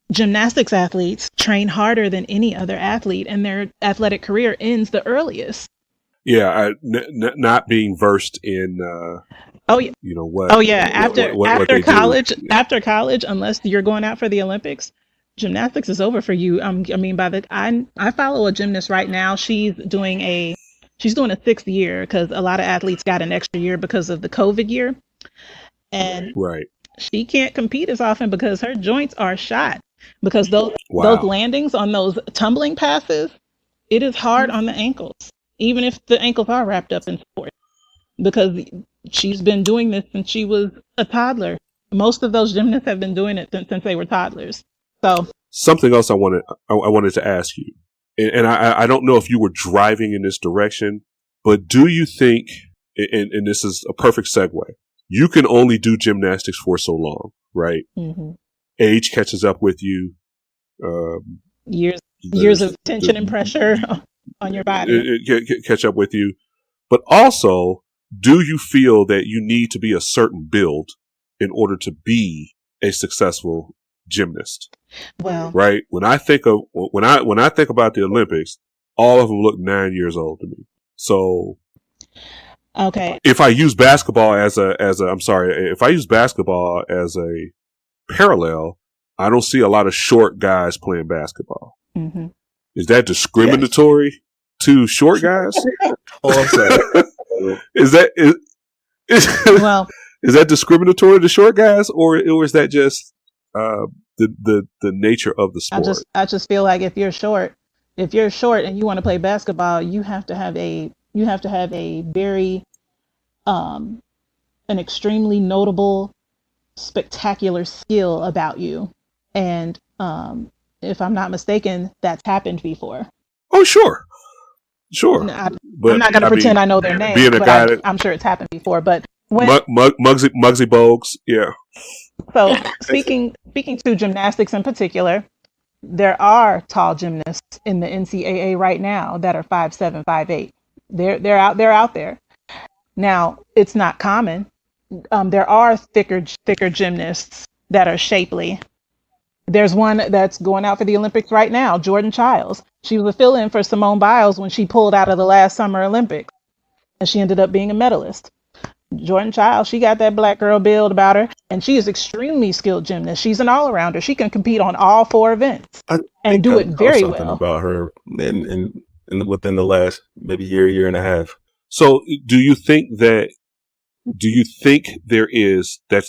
gymnastics athletes train harder than any other athlete, and their athletic career ends the earliest. Yeah, not being versed in what? Oh yeah, after college, do. after college, unless you're going out for the Olympics, gymnastics is over for you. I follow a gymnast right now. She's doing a 6th year because a lot of athletes got an extra year because of the COVID year, and right. She can't compete as often because her joints are shot. Because those landings on those tumbling passes, it is hard on the ankles, even if the ankles are wrapped up in sports. Because she's been doing this since she was a toddler. Most of those gymnasts have been doing it since they were toddlers. So something else I wanted to ask you, and I don't know if you were driving in this direction, but do you think, and this is a perfect segue, you can only do gymnastics for so long, right? Mm-hmm. Age catches up with you. Years of tension and pressure on your body. Catch up with you. But also, do you feel that you need to be a certain build in order to be a successful gymnast? Well, right. When I think about the Olympics, all of them look 9 years old to me. So, okay. If I use basketball as a parallel, I don't see a lot of short guys playing basketball. Mm-hmm. Is that discriminatory to short guys? Is that discriminatory to short guys, or is that just the nature of the sport? I just feel like if you're short and you want to play basketball, you have to have a very an extremely notable, spectacular skill about you. And if I'm not mistaken, that's happened before. Oh, sure. I'm not going to pretend I know their name, but I'm sure it's happened before. But when Muggsy Bogues, yeah. So speaking to gymnastics in particular, there are tall gymnasts in the NCAA right now that are 5'7", 5'8". They're out there. Now, it's not common. There are thicker gymnasts that are shapely. There's one that's going out for the Olympics right now, Jordan Childs. She was a fill-in for Simone Biles when she pulled out of the last Summer Olympics, and she ended up being a medalist. Jordan Childs, she got that black girl build about her, and she is extremely skilled gymnast. She's an all-arounder. She can compete on all 4 events and do it very well. Something about her in within the last maybe year and a half. So, do you think that's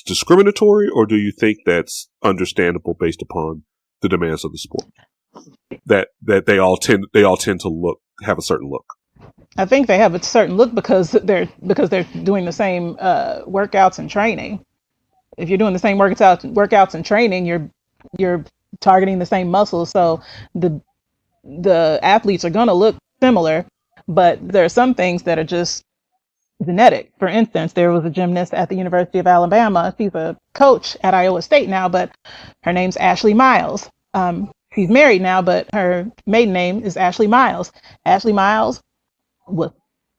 discriminatory, or do you think that's understandable based upon the demands of the sport? That they all tend to have a certain look. I think they have a certain look because they're doing the same workouts and training. If you're doing the same workouts and training, you're targeting the same muscles, so the athletes are going to look similar. But there are some things that are just genetic. For instance, there was a gymnast at the University of Alabama. She's a coach at Iowa State now, but her name's Ashley Miles. She's married now, but her maiden name is Ashley Miles. Ashley Miles was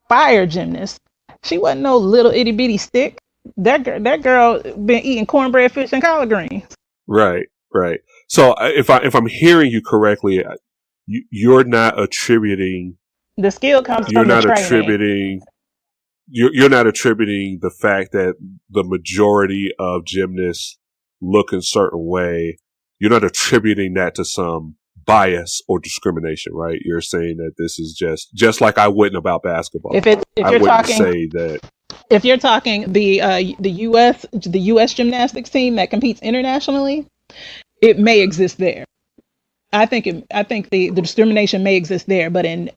fire gymnast. She wasn't no little itty bitty stick. That girl been eating cornbread, fish, and collard greens. Right. So if I'm hearing you correctly, you're not attributing the skill comes from the training. you're not attributing the fact that the majority of gymnasts look in a certain way. You're not attributing that to some bias or discrimination, right? You're saying that this is just like I wouldn't about basketball. If I you're wouldn't talking, say that. if you're talking the U.S. gymnastics team that competes internationally, it may exist there. I think the discrimination may exist there, but in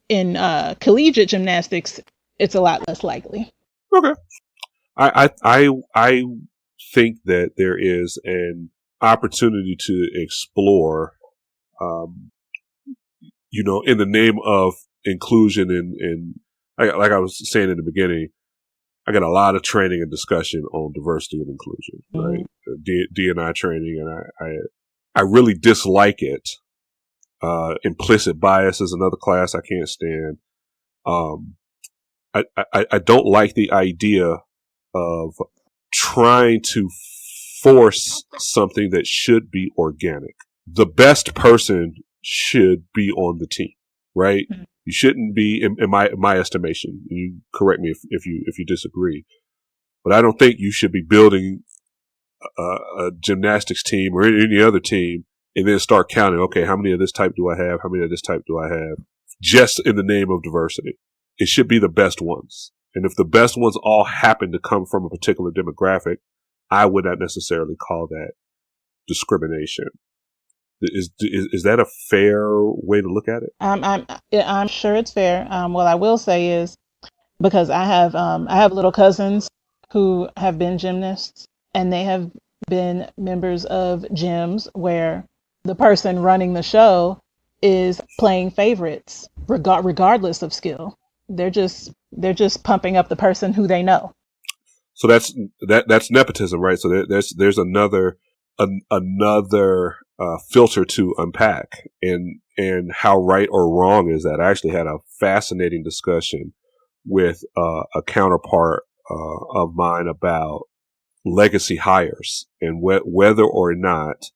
collegiate gymnastics, it's a lot less likely. Okay. I think that there is an opportunity to explore, in the name of inclusion and like I was saying in the beginning, I got a lot of training and discussion on diversity and inclusion, right? D&I training, and I really dislike it. Implicit bias is another class I can't stand. I don't like the idea of trying to force something that should be organic. The best person should be on the team, right? Mm-hmm. You shouldn't be, in my estimation. You correct me if you disagree, but I don't think you should be building a gymnastics team or any other team and then start counting. Okay, how many of this type do I have? How many of this type do I have? Just in the name of diversity. It should be the best ones. And if the best ones all happen to come from a particular demographic, I would not necessarily call that discrimination. Is that a fair way to look at it? I'm sure it's fair. What I will say is, because I have little cousins who have been gymnasts, and they have been members of gyms where the person running the show is playing favorites regardless of skill. They're just pumping up the person who they know. So that's nepotism, right? So there's another filter to unpack, and how right or wrong is that? I actually had a fascinating discussion with a counterpart of mine about legacy hires and whether or not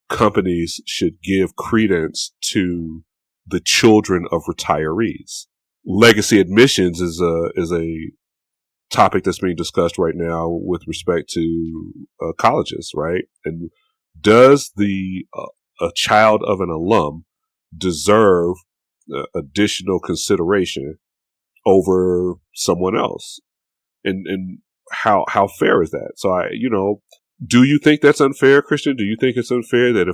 companies should give credence to the children of retirees. Legacy admissions is a topic that's being discussed right now with respect to colleges, right? And does a child of an alum deserve additional consideration over someone else? And how fair is that? So do you think that's unfair, Kristien? Do you think it's unfair that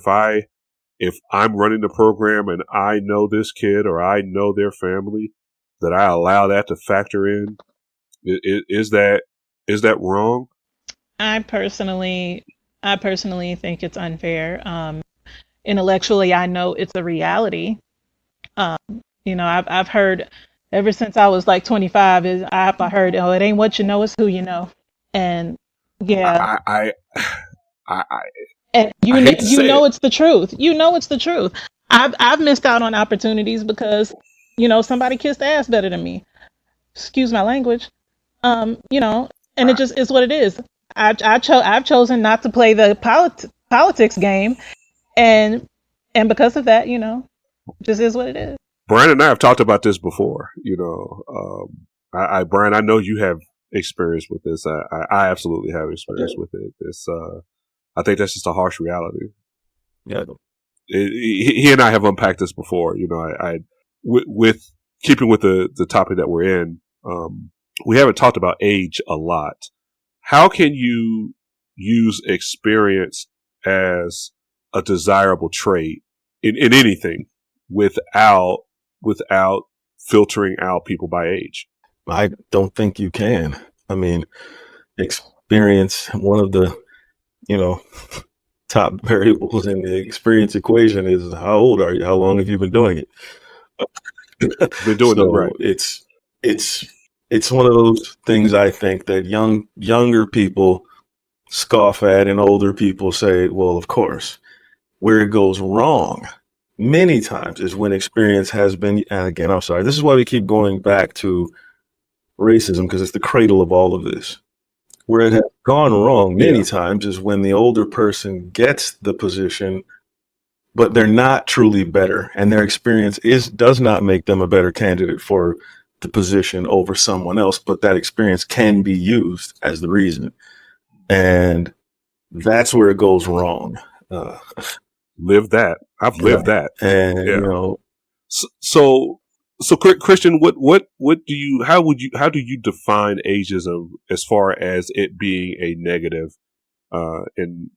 if I'm running the program and I know this kid or I know their family, that I allow that to factor in? Is that wrong? I personally think it's unfair. Intellectually, I know it's a reality. I've heard ever since I was like 25. I heard, oh, it ain't what you know, it's who you know, and yeah, and it's the truth. You know, it's the truth. I've missed out on opportunities because somebody kissed ass better than me. Excuse my language. And it just is what it is. I've chosen not to play the politics game, and because of that, just is what it is. Brian and I have talked about this before. Brian, I know you have experience with this. I absolutely have experience with it. I think that's just a harsh reality. Yeah. He and I have unpacked this before. With keeping with the topic that we're in, we haven't talked about age a lot. How can you use experience as a desirable trait in anything without filtering out people by age? I don't think you can. I mean, experience, one of the, top variables in the experience equation is how old are you? How long have you been doing it? Been doing it right. It's one of those things I think that younger people scoff at and older people say, well, of course. Where it goes wrong many times is when experience has been, and again, I'm sorry, this is why we keep going back to racism, because it's the cradle of all of this. Where it has gone wrong many times is when the older person gets the position, but they're not truly better, and their experience does not make them a better candidate for the position over someone else, but that experience can be used as the reason. And that's where it goes wrong. Live that. I've lived that. And, yeah. So Kristien, how do you define ageism as far as it being a negative, and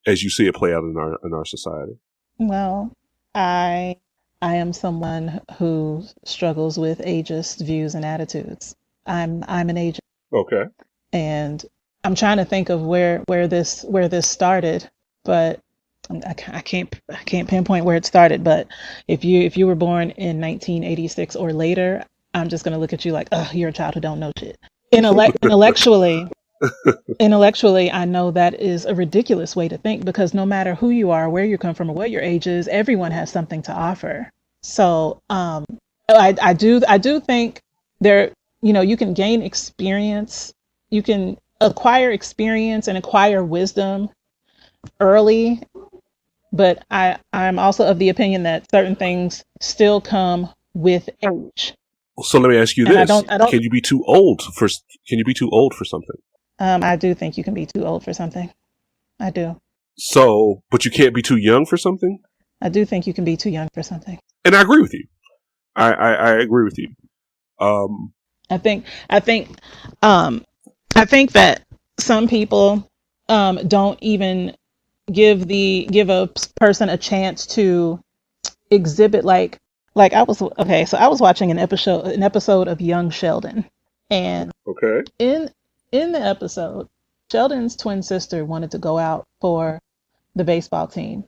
as you see it play out in our society? Well, I am someone who struggles with ageist views and attitudes. I'm an ageist. Okay. And I'm trying to think of where this started, but I can't pinpoint where it started. But if you were born in 1986 or later, I'm just gonna look at you like, oh, you're a child who don't know shit. Intellectually, I know that is a ridiculous way to think, because no matter who you are, where you come from, or what your age is, everyone has something to offer. So I do think there, you can gain experience, you can acquire experience and acquire wisdom early, but I'm also of the opinion that certain things still come with age. So let me ask you this: Can you be too old for something? I do think you can be too old for something. I do. So, but you can't be too young for something? I do think you can be too young for something. And I agree with you. I agree with you. I think that some people don't even give a person a chance to exhibit like I was watching an episode of Young Sheldon, and okay, in the episode, Sheldon's twin sister wanted to go out for the baseball team.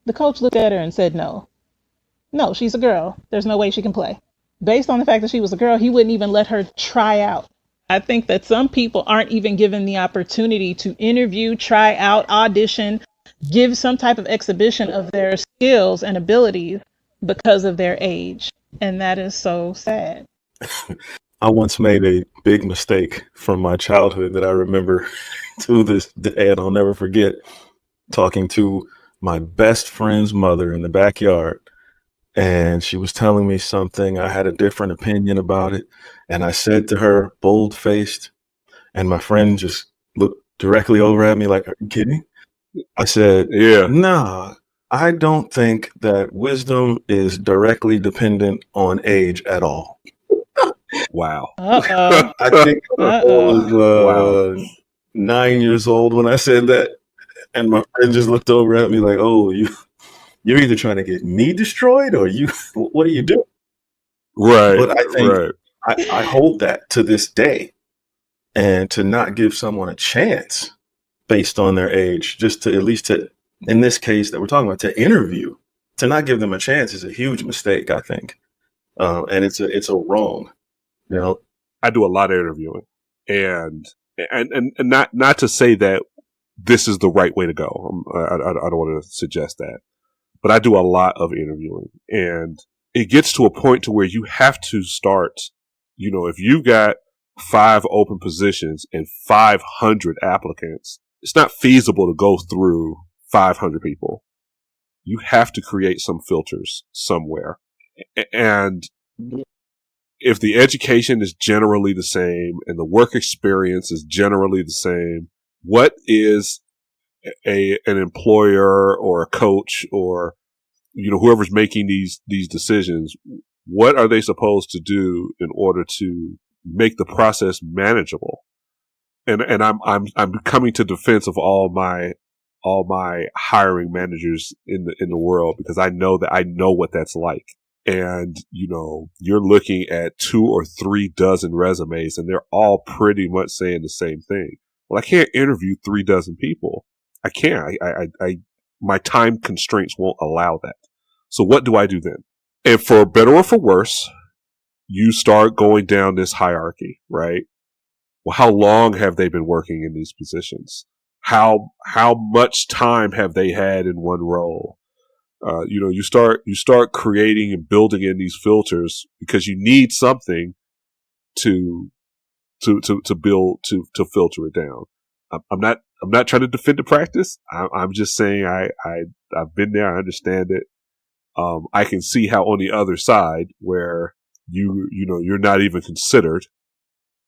The coach looked at her and said, no, she's a girl. There's no way she can play. Based on the fact that she was a girl, he wouldn't even let her try out. I think that some people aren't even given the opportunity to interview, try out, audition, give some type of exhibition of their skills and abilities because of their age. And that is so sad. I once made a big mistake from my childhood that I remember to this day, and I'll never forget, talking to my best friend's mother in the backyard. And she was telling me something. I had a different opinion about it. And I said to her, bold-faced, and my friend just looked directly over at me like, are you kidding? I said, yeah, nah, I don't think that wisdom is directly dependent on age at all. Wow. I think I was 9 years old when I said that. And my friend just looked over at me like, oh, you're either trying to get me destroyed or what are you doing? Right. But I think right. I hold that to this day. And to not give someone a chance based on their age, just to at least in this case that we're talking about, to interview, to not give them a chance is a huge mistake, I think. And it's a wrong, I do a lot of interviewing, and not to say that this is the right way to go. I don't want to suggest that, but I do a lot of interviewing, and it gets to a point to where you have to start, if you've got 5 open positions and 500 applicants, it's not feasible to go through 500 people. You have to create some filters somewhere. And if the education is generally the same and the work experience is generally the same, what is an employer or a coach or whoever's making these decisions, what are they supposed to do in order to make the process manageable? And I'm coming to defense of all my hiring managers in the world, because I know what that's like. And, you're looking at 2 or 3 dozen resumes and they're all pretty much saying the same thing. Well, I can't interview 3 dozen people. I can't. My time constraints won't allow that. So what do I do then? And for better or for worse, you start going down this hierarchy, right? Well, how long have they been working in these positions? How much time have they had in one role? You start creating and building in these filters because you need something to build to filter it down. I'm not trying to defend the practice. I'm just saying I've been there. I understand it. I can see how on the other side, where you're not even considered.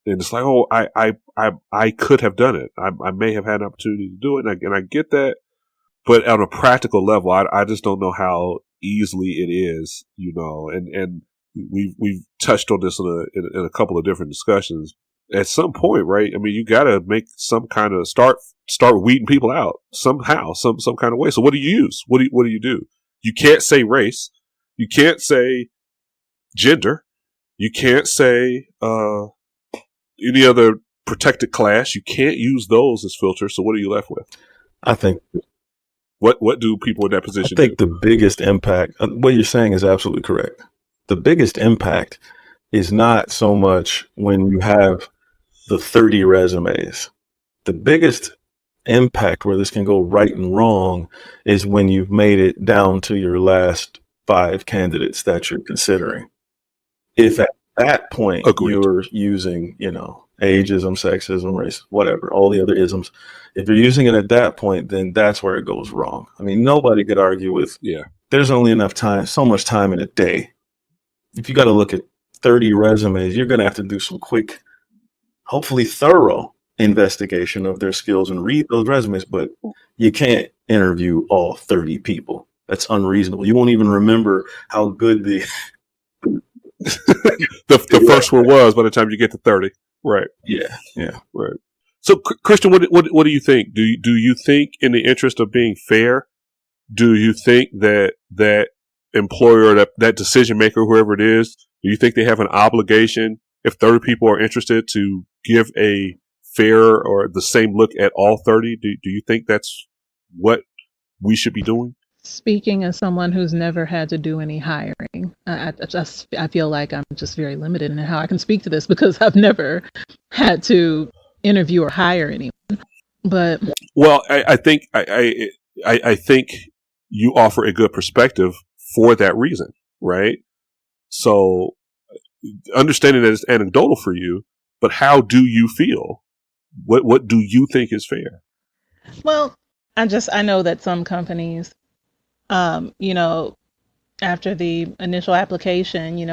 And it's like, oh, I could have done it. I may have had an opportunity to do it. And I get that. But on a practical level, I just don't know how easily it is, and we've touched on this in a couple of different discussions. At some point, right? I mean, you got to make some kind of start weeding people out somehow, some kind of way. So what do you use? What do you do? You can't say race. You can't say gender. You can't say any other protected class. You can't use those as filters. So what are you left with? I think. What do people in that position I think do? the biggest impact, what you're saying is absolutely correct. The biggest impact is not so much when you have the 30 resumes. The biggest impact where this can go right and wrong is when you've made it down to your last 5 candidates that you're considering. If at that point you're using, ageism, sexism, race, whatever, all the other isms, if you're using it at that point, then that's where it goes wrong. I mean, nobody could argue with, there's only enough time, so much time in a day. If you got to look at 30 resumes, you're going to have to do some quick, hopefully thorough investigation of their skills and read those resumes, but you can't interview all 30 people. That's unreasonable. You won't even remember how good the first one was by the time you get to 30. Right. Yeah. Right. So, Kristien, what do you think? Do you think, in the interest of being fair, do you think that employer, that decision maker, whoever it is, do you think they have an obligation, if 30 people are interested, to give a fair or the same look at all 30? Do you think that's what we should be doing? Speaking as someone who's never had to do any hiring, I feel like I'm just very limited in how I can speak to this because I've never had to interview or hire anyone. But I think I think you offer a good perspective for that reason, right? So understanding that it's anecdotal for you, but how do you feel? What do you think is fair? Well, I know that some companies, after the initial application, you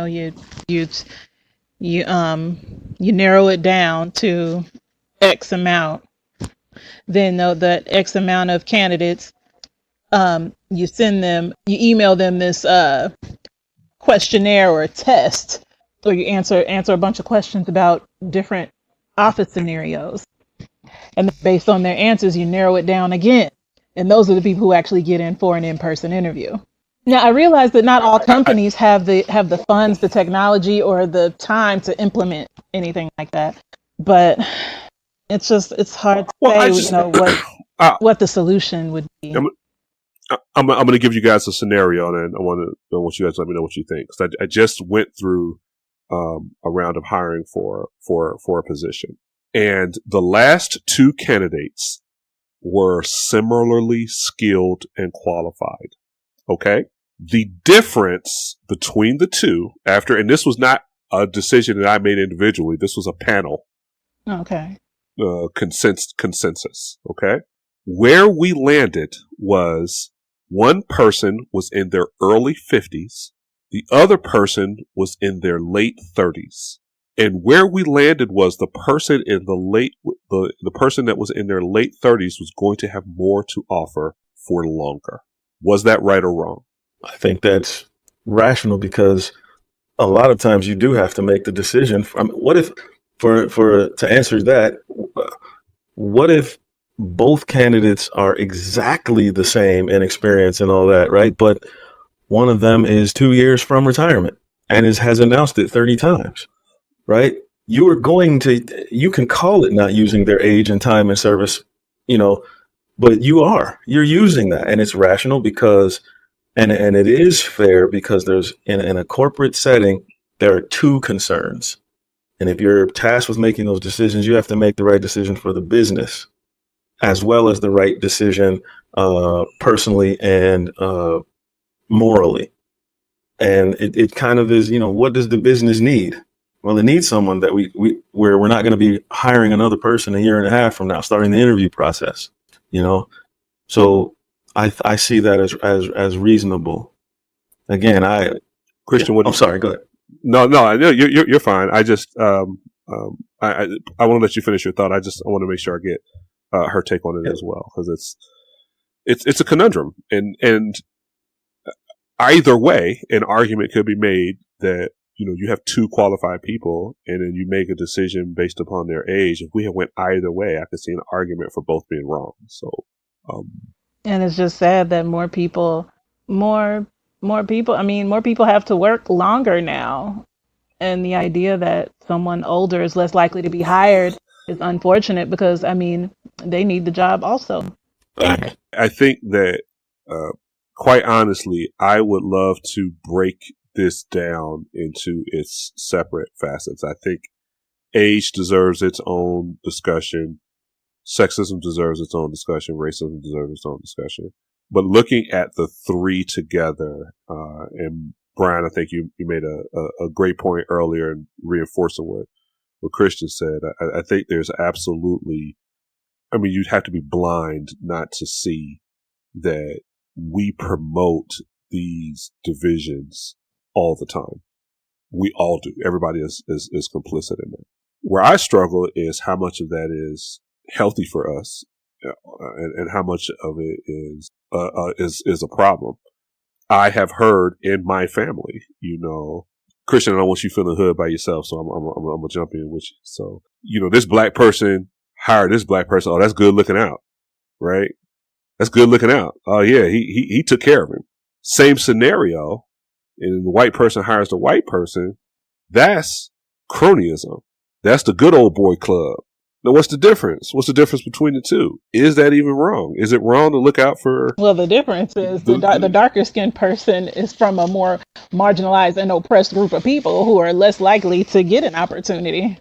narrow it down to X amount. Then that X amount of candidates, you email them this questionnaire or a test, or you answer a bunch of questions about different office scenarios. And based on their answers, you narrow it down again. And those are the people who actually get in for an in-person interview. Now, I realize that not all companies have the funds, the technology, or the time to implement anything like that. But it's hard to say what the solution would be. I'm going to give you guys a scenario, and I want you guys to let me know what you think. Because I just went through a round of hiring for a position, and the last 2 candidates were similarly skilled and qualified. Okay? The difference between the two and this was not a decision that I made individually. This was a panel. Okay. Consensus. Okay? Where we landed was one person was in their early 50s. The other person was in their late 30s. And where we landed was the person in the person that was in their late 30s was going to have more to offer for longer. Was that right or wrong? I think that's rational because a lot of times you do have to make the decision. What if, to answer that, what if both candidates are exactly the same in experience and all that, right? But one of them is 2 years from retirement and has announced it 30 times. Right? You can call it not using their age and time and service, but you're using that, and it's rational because, and it is fair because there's in a corporate setting, there are 2 concerns. And if you're tasked with making those decisions, you have to make the right decision for the business as well as the right decision, personally and, morally. And it kind of is, what does the business need? Well, it needs someone that where we're not going to be hiring another person a year and a half from now, starting the interview process, So I see that as reasonable. Again, Kristien, I'm sorry, go ahead. No, I know you're fine. I just, I want to let you finish your thought. I want to make sure I get, her take on it as well. Cause it's a conundrum and either way, an argument could be made that, you have two qualified people and then you make a decision based upon their age. If we had went either way, I could see an argument for both being wrong. So, And it's just sad that more people have to work longer now. And the idea that someone older is less likely to be hired is unfortunate because, they need the job also. I think that, quite honestly, I would love to break this down into its separate facets. I think age deserves its own discussion. Sexism deserves its own discussion. Racism deserves its own discussion. But looking at the three together, and Brian, I think you made a great point earlier in reinforcing what Kristien said. I think there's absolutely, you'd have to be blind not to see that we promote these divisions all the time. We all do. Everybody is complicit in that. Where I struggle is how much of that is healthy for us, and how much of it is a problem. I have heard in my family, Kristien, I don't want you feeling hood by yourself, so I'm gonna jump in with you. So, this black person hired this black person. Oh, that's good looking out, right? That's good looking out. Oh yeah, he took care of him. Same scenario, and the white person hires the white person. That's cronyism. That's the good old boy club. Now, what's the difference? What's the difference between the two? Is that even wrong? Is it wrong to look out for? Well, the difference is the darker skinned person is from a more marginalized and oppressed group of people who are less likely to get an opportunity.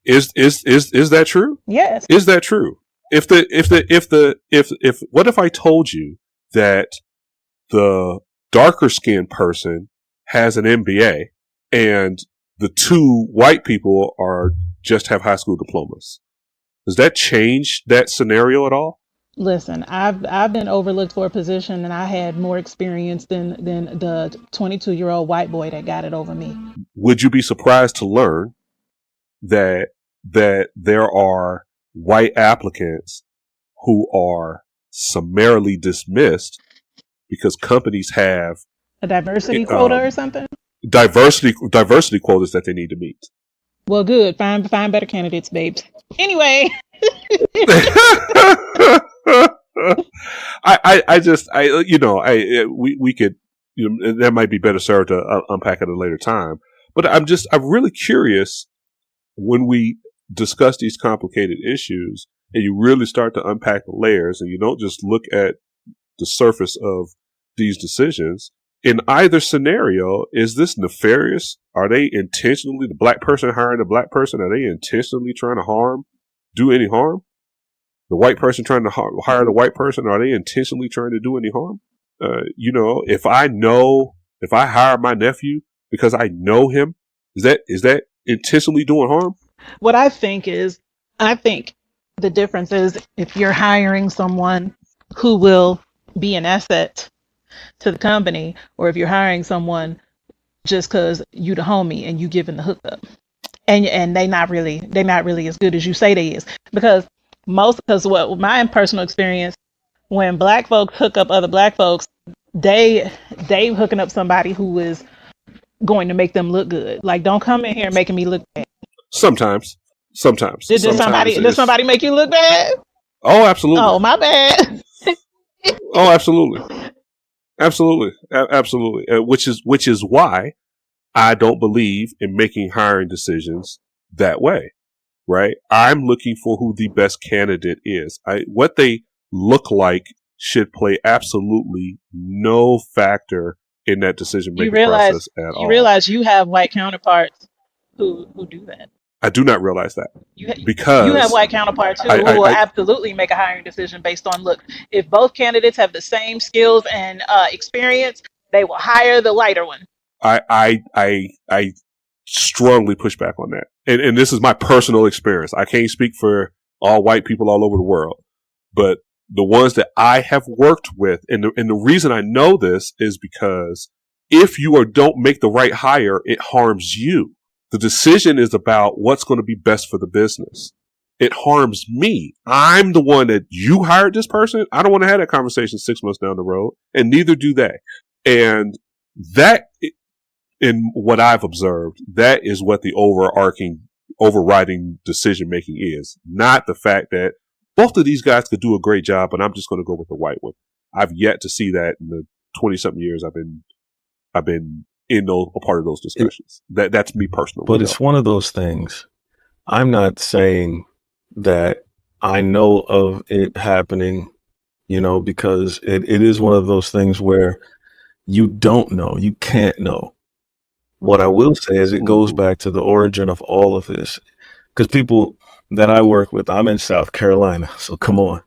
Is that true? Yes. Is that true? If what if I told you that the darker skinned person has an MBA and the two white people just have high school diplomas? Does that change that scenario at all? Listen, I've been overlooked for a position and I had more experience than the 22-year-old white boy that got it over me. Would you be surprised to learn that there are white applicants who are summarily dismissed because companies have a diversity quota or something? Diversity quotas that they need to meet. Well, good. Find better candidates, babes. Anyway. We could, that might be better served to unpack at a later time. But I'm really curious when we discuss these complicated issues and you really start to unpack the layers and you don't just look at the surface of these decisions. In either scenario, is this nefarious? Are they intentionally, the black person hiring the black person, are they intentionally trying to do any harm? The white person trying to hire the white person, are they intentionally trying to do any harm? If I hire my nephew because I know him, is that intentionally doing harm? What I think the difference is if you're hiring someone who will be an asset to the company, or if you're hiring someone just because you the homie and you giving the hookup, and they not really as good as you say they is, because what my personal experience, when black folks hook up other black folks, they hooking up somebody who is going to make them look good. Like, don't come in here making me look bad. Sometimes. Did somebody make you look bad? Oh, absolutely. Oh, my bad. Oh, absolutely. Absolutely. Which is why I don't believe in making hiring decisions that way, right? I'm looking for who the best candidate is. What they look like should play absolutely no factor in that decision-making process at all. You realize you have white counterparts who do that. I do not realize that. Because you have white counterparts who will absolutely make a hiring decision based on look. If both candidates have the same skills and experience, they will hire the lighter one. I strongly push back on that. And this is my personal experience. I can't speak for all white people all over the world, but the ones that I have worked with, and the reason I know this is because if don't make the right hire, it harms you. The decision is about what's going to be best for the business. It harms me. I'm the one that you hired this person. I don't want to have that conversation 6 months down the road, and neither do they. And that, in what I've observed, that is what the overriding decision making is, not the fact that both of these guys could do a great job, but I'm just going to go with the white one. I've yet to see that in the 20-something years I've been a part of those discussions. That's me personally. But it's one of those things. I'm not saying that I know of it happening, because it is one of those things where you don't know, you can't know. What I will say is it goes back to the origin of all of this, because people that I work with, I'm in South Carolina, so come on.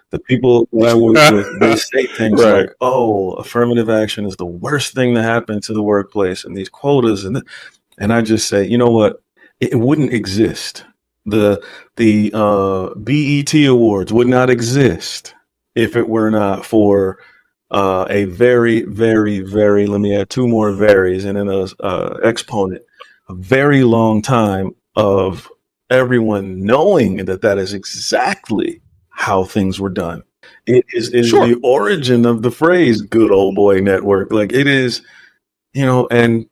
The people that I work with, they say things right. like, "Oh, affirmative action is the worst thing to happen to the workplace," and these quotas, and I just say, you know what? It wouldn't exist. The BET Awards would not exist if it were not for a very, very, very, let me add two more varies and then a exponent, a very long time of everyone knowing that is exactly how things were done. It is Sure. the origin of the phrase "good old boy network." Like it is, and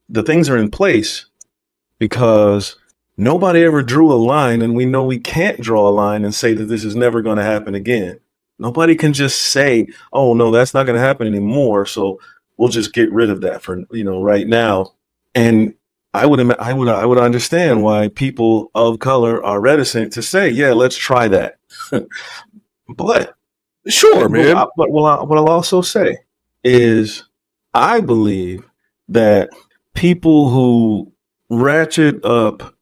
the things are in place because nobody ever drew a line, and we know we can't draw a line and say that this is never going to happen again. Nobody can just say, "Oh no, that's not going to happen anymore," so we'll just get rid of that for right now. And I would understand why people of color are reticent to say, "Yeah, let's try that." But sure, man. What I'll also say is, I believe that people who ratchet up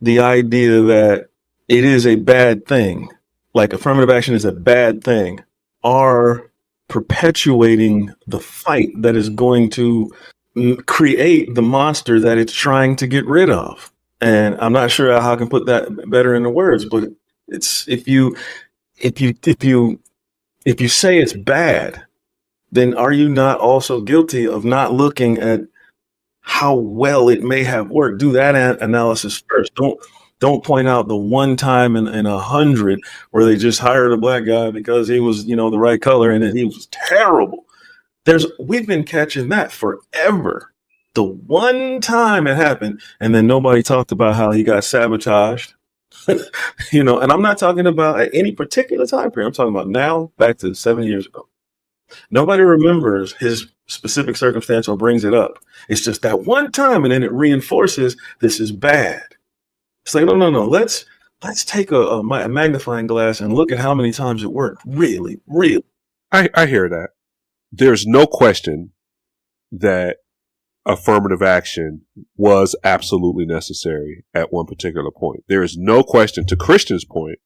the idea that it is a bad thing, like affirmative action is a bad thing, are perpetuating the fight that is going to create the monster that it's trying to get rid of. And I'm not sure how I can put that better into words, but it's if you say it's bad, then are you not also guilty of not looking at how well it may have worked? Do that analysis first. Don't point out the one time in 100 where they just hired a black guy because he was, the right color and he was terrible. We've been catching that forever. The one time it happened, and then nobody talked about how he got sabotaged. And I'm not talking about at any particular time period. I'm talking about now, back to 7 years ago. Nobody remembers his specific circumstance or brings it up. It's just that one time, and then it reinforces this is bad. It's like, no. Let's take a magnifying glass and look at how many times it worked. Really, really. I hear that. There's no question that affirmative action was absolutely necessary at one particular point. There is no question, to Kristien's point,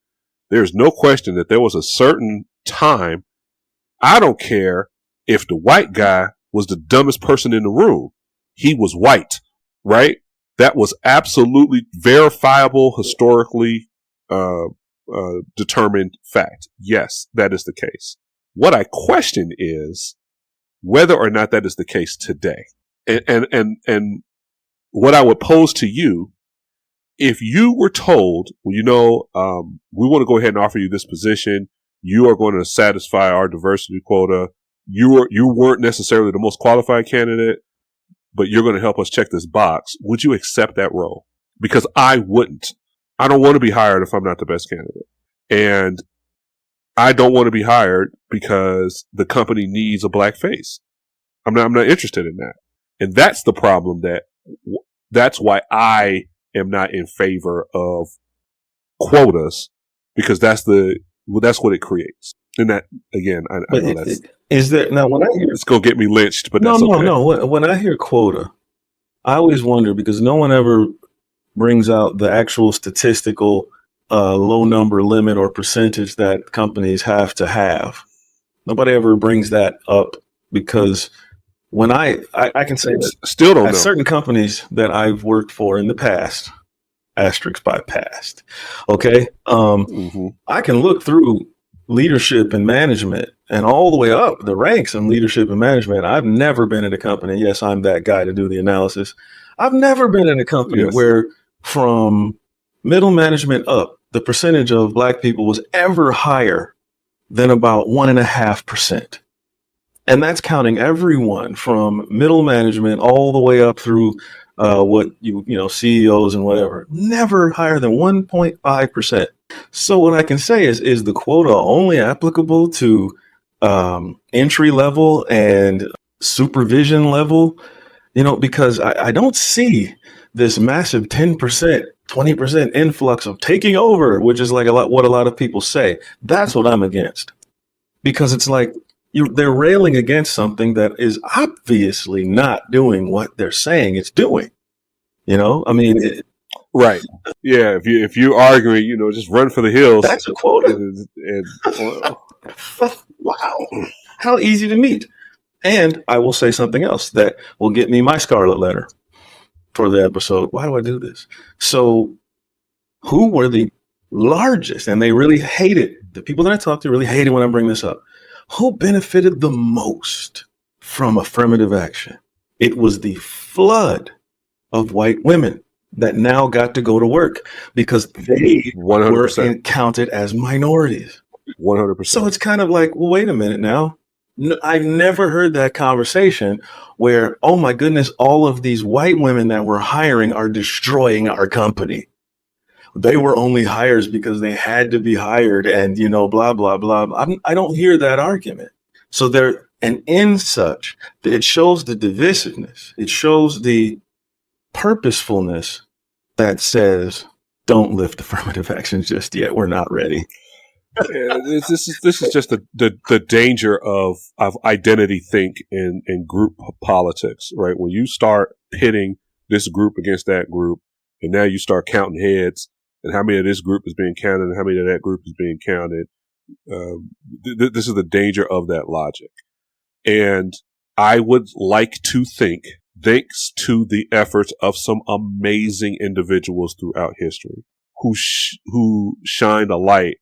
there's no question that there was a certain time. I don't care if the white guy was the dumbest person in the room. He was white, right? That was absolutely verifiable, historically determined fact. Yes, that is the case. What I question is whether or not that is the case today. And what I would pose to you, if you were told, we want to go ahead and offer you this position, you are going to satisfy our diversity quota, you weren't necessarily the most qualified candidate, but you're going to help us check this box, would you accept that role? Because I wouldn't. I don't want to be hired if I'm not the best candidate. And I don't want to be hired because the company needs a black face. I'm not interested in that. And that's the problem. That's why I am not in favor of quotas, because that's what it creates. And that, again, I know that's... Is there, now when I hear... It's going to get me lynched, but that's okay. No. When I hear quota, I always wonder, because no one ever brings out the actual statistical low number limit or percentage that companies have to have. Nobody ever brings that up, because when I can say that still don't know. Certain companies that I've worked for in the past, asterisk by past, okay, I can look through leadership and management and all the way up the ranks in leadership and management. I've never been in a company. Yes, I'm that guy to do the analysis. I've never been in a company Yes. where from middle management up, the percentage of Black people was ever higher than about 1.5%. And that's counting everyone from middle management all the way up through what CEOs and whatever. Never higher than 1.5%. So what I can say is the quota only applicable to entry level and supervision level? Because I don't see this massive 10%, 20% influx of taking over, which is like what a lot of people say. That's what I'm against. Because it's like they're railing against something that is obviously not doing what they're saying it's doing. I mean, Right. Yeah. If you're arguing, just run for the hills. That's a quota. Wow. How easy to meet. And I will say something else that will get me my scarlet letter for the episode. Why do I do this? So who were the largest? And they really hate it. The people that I talk to really hate it when I bring this up. Who benefited the most from affirmative action? It was the flood of white women that now got to go to work because they 100%. were counted as minorities. 100%. So it's kind of like, well, wait a minute now. No, I've never heard that conversation where, oh my goodness, all of these white women that we're hiring are destroying our company. They were only hires because they had to be hired and, blah, blah, blah. I don't hear that argument. So and in such, it shows the divisiveness. It shows the purposefulness that says, don't lift affirmative action just yet. We're not ready. Yeah, this is just the danger of identity think and group politics, right? When you start pitting this group against that group, and now you start counting heads and how many of this group is being counted and how many of that group is being counted. This is the danger of that logic. And I would like to think, thanks to the efforts of some amazing individuals throughout history who shined a light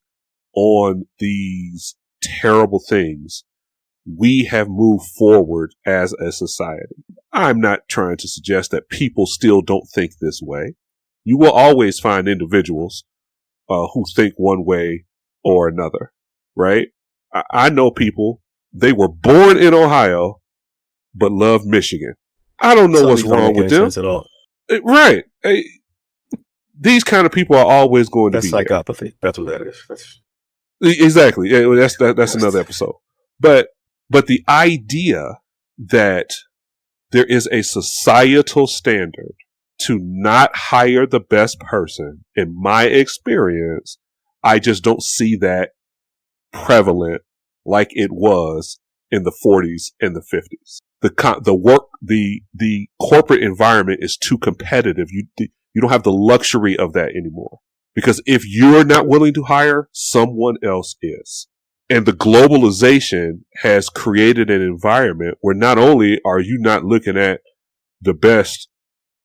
on these terrible things, we have moved forward as a society. I'm not trying to suggest that people still don't think this way. You will always find individuals who think one way or another, right? I know people, they were born in Ohio, but love Michigan. I don't know what's wrong with them. At all. Right. These kind of people are always going to be psychopathy. There. That's what that is. Exactly. Yeah, that's another episode. But the idea that there is a societal standard to not hire the best person, in my experience, I just don't see that prevalent like it was in the 40s and the 50s. The corporate environment is too competitive. You don't have the luxury of that anymore. Because if you're not willing to hire, someone else is. And the globalization has created an environment where not only are you not looking at the best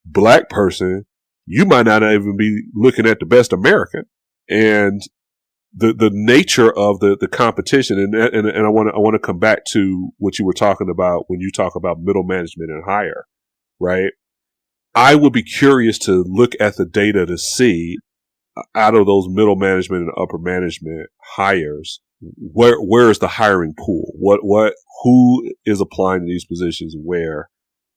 Black person, you might not even be looking at the best American. And the nature of the competition, and I want to come back to what you were talking about when you talk about middle management and hire, right? I would be curious to look at the data to see, out of those middle management and upper management hires, where is the hiring pool? Who is applying to these positions where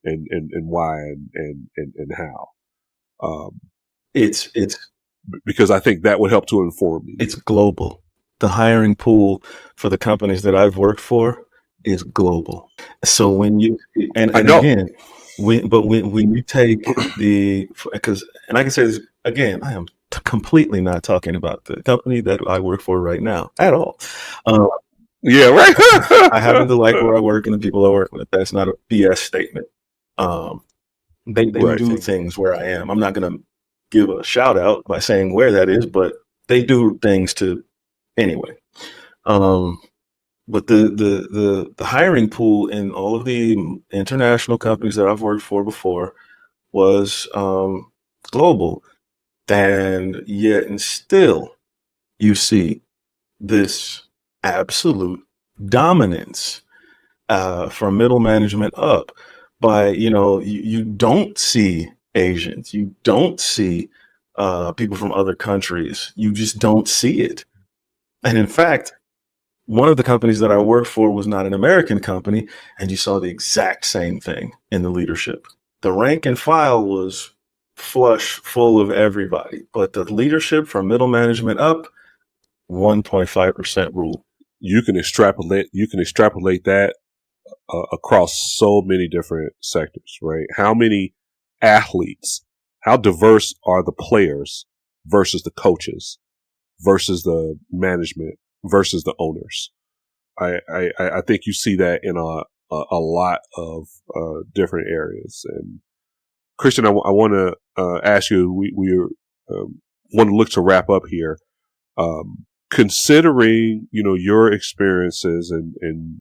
and why and how? It's because I think that would help to inform me. It's global. The hiring pool for the companies that I've worked for is global. So when you, and I know. Again, when you take and I can say this again, I am completely not talking about the company that I work for right now at all. Yeah, right. I happen to like where I work and the people I work with. That's not a BS statement. They Right. do things where I am. I'm not going to give a shout out by saying where that is, but they do things to anyway. But the hiring pool in all of the international companies that I've worked for before was global. And yet and still you see this absolute dominance from middle management up. By, you don't see Asians, you don't see people from other countries, you just don't see it. And in fact, one of the companies that I worked for was not an American company, and you saw the exact same thing in the leadership. The rank and file was flush full of everybody, but the leadership from middle management up, 1.5% rule. You can extrapolate that across so many different sectors, right? How many athletes, how diverse are the players versus the coaches versus the management versus the owners? I think you see that in a lot of different areas. And Kristien, I want to ask you, we want to look to wrap up here. Considering, your experiences and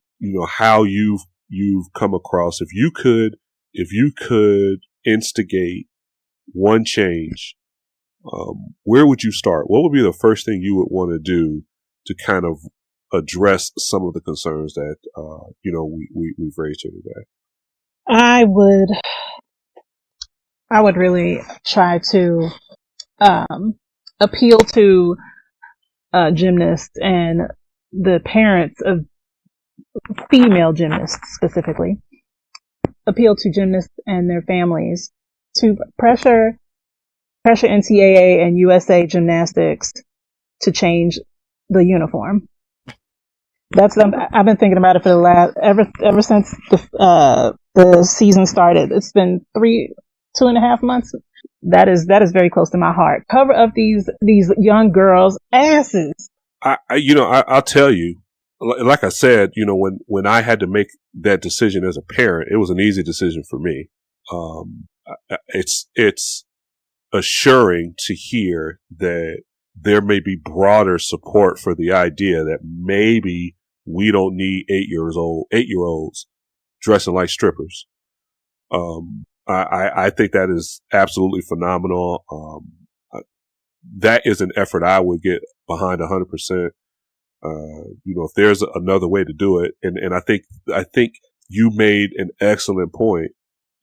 how you've come across, if you could instigate one change, where would you start? What would be the first thing you would want to do to kind of address some of the concerns that we've raised here today? I would really try to appeal to gymnasts and the parents of female gymnasts specifically. Appeal to gymnasts and their families to pressure NCAA and USA Gymnastics to change the uniform. I've been thinking about it for the last ever since the season started. It's been 2.5 months. That is very close to my heart. Cover up these young girls' asses. I'll tell you, like I said, when I had to make that decision as a parent, it was an easy decision for me. It's assuring to hear that there may be broader support for the idea that maybe we don't need 8-year-olds dressing like strippers. I think that is absolutely phenomenal. That is an effort I would get behind 100%. If there's another way to do it, and I think you made an excellent point.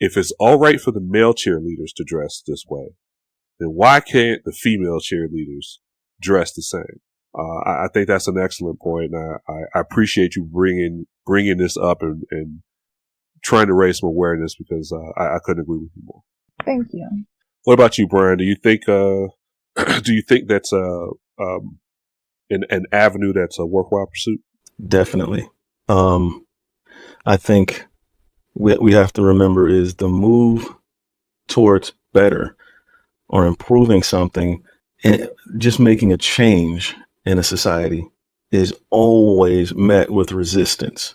If it's all right for the male cheerleaders to dress this way, then why can't the female cheerleaders dress the same? I think that's an excellent point, and I appreciate you bringing this up and trying to raise some awareness, because I couldn't agree with you more. Thank you. What about you, Brian? Do you think that's an avenue that's a worthwhile pursuit? Definitely. I think what we have to remember is the move towards better or improving something and just making a change in a society is always met with resistance.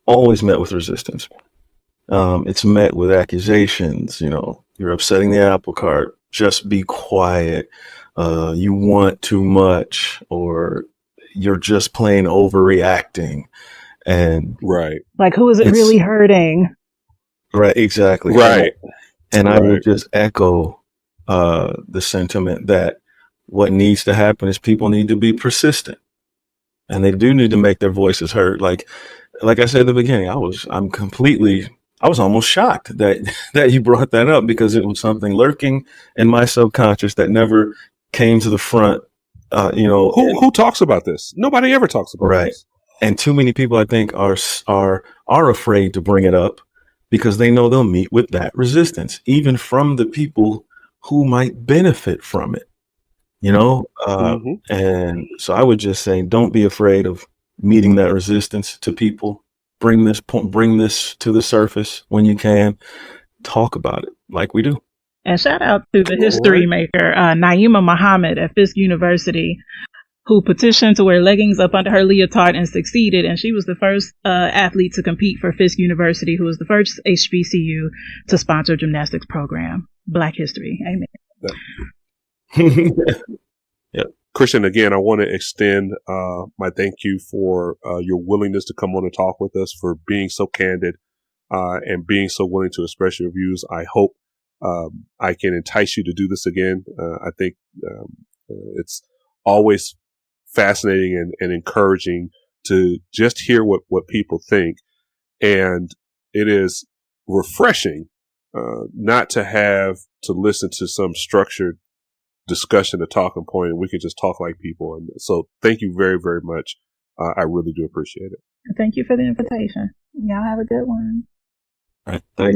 Always met with resistance. It's met with accusations, you're upsetting the apple cart, just be quiet, you want too much, or you're just plain overreacting. And right. Like, who is it really hurting? Right, exactly. Right. And I would just echo the sentiment that what needs to happen is people need to be persistent, and they do need to make their voices heard. Like I said at the beginning, I was almost shocked that you brought that up, because it was something lurking in my subconscious that never came to the front. Who talks about this? Nobody ever talks about this. And too many people, I think, are afraid to bring it up because they know they'll meet with that resistance, even from the people who might benefit from it. And so I would just say, don't be afraid of meeting that resistance to people. Bring this to the surface when you can. Talk about it like we do. And shout out to the history maker, Naima Muhammad at Fisk University, who petitioned to wear leggings up under her leotard and succeeded. And she was the first athlete to compete for Fisk University, who was the first HBCU to sponsor a gymnastics program. Black history. Amen. Yep. Kristien, again, I want to extend my thank you for your willingness to come on and talk with us, for being so candid and being so willing to express your views. I hope I can entice you to do this again. I think it's always fascinating and encouraging to just hear what people think. And it is refreshing not to have to listen to some structured discussion, a talking point, and we can just talk like people. And so thank you very, very much. I really do appreciate it. Thank you for the invitation. Y'all have a good one. All right. Thank you.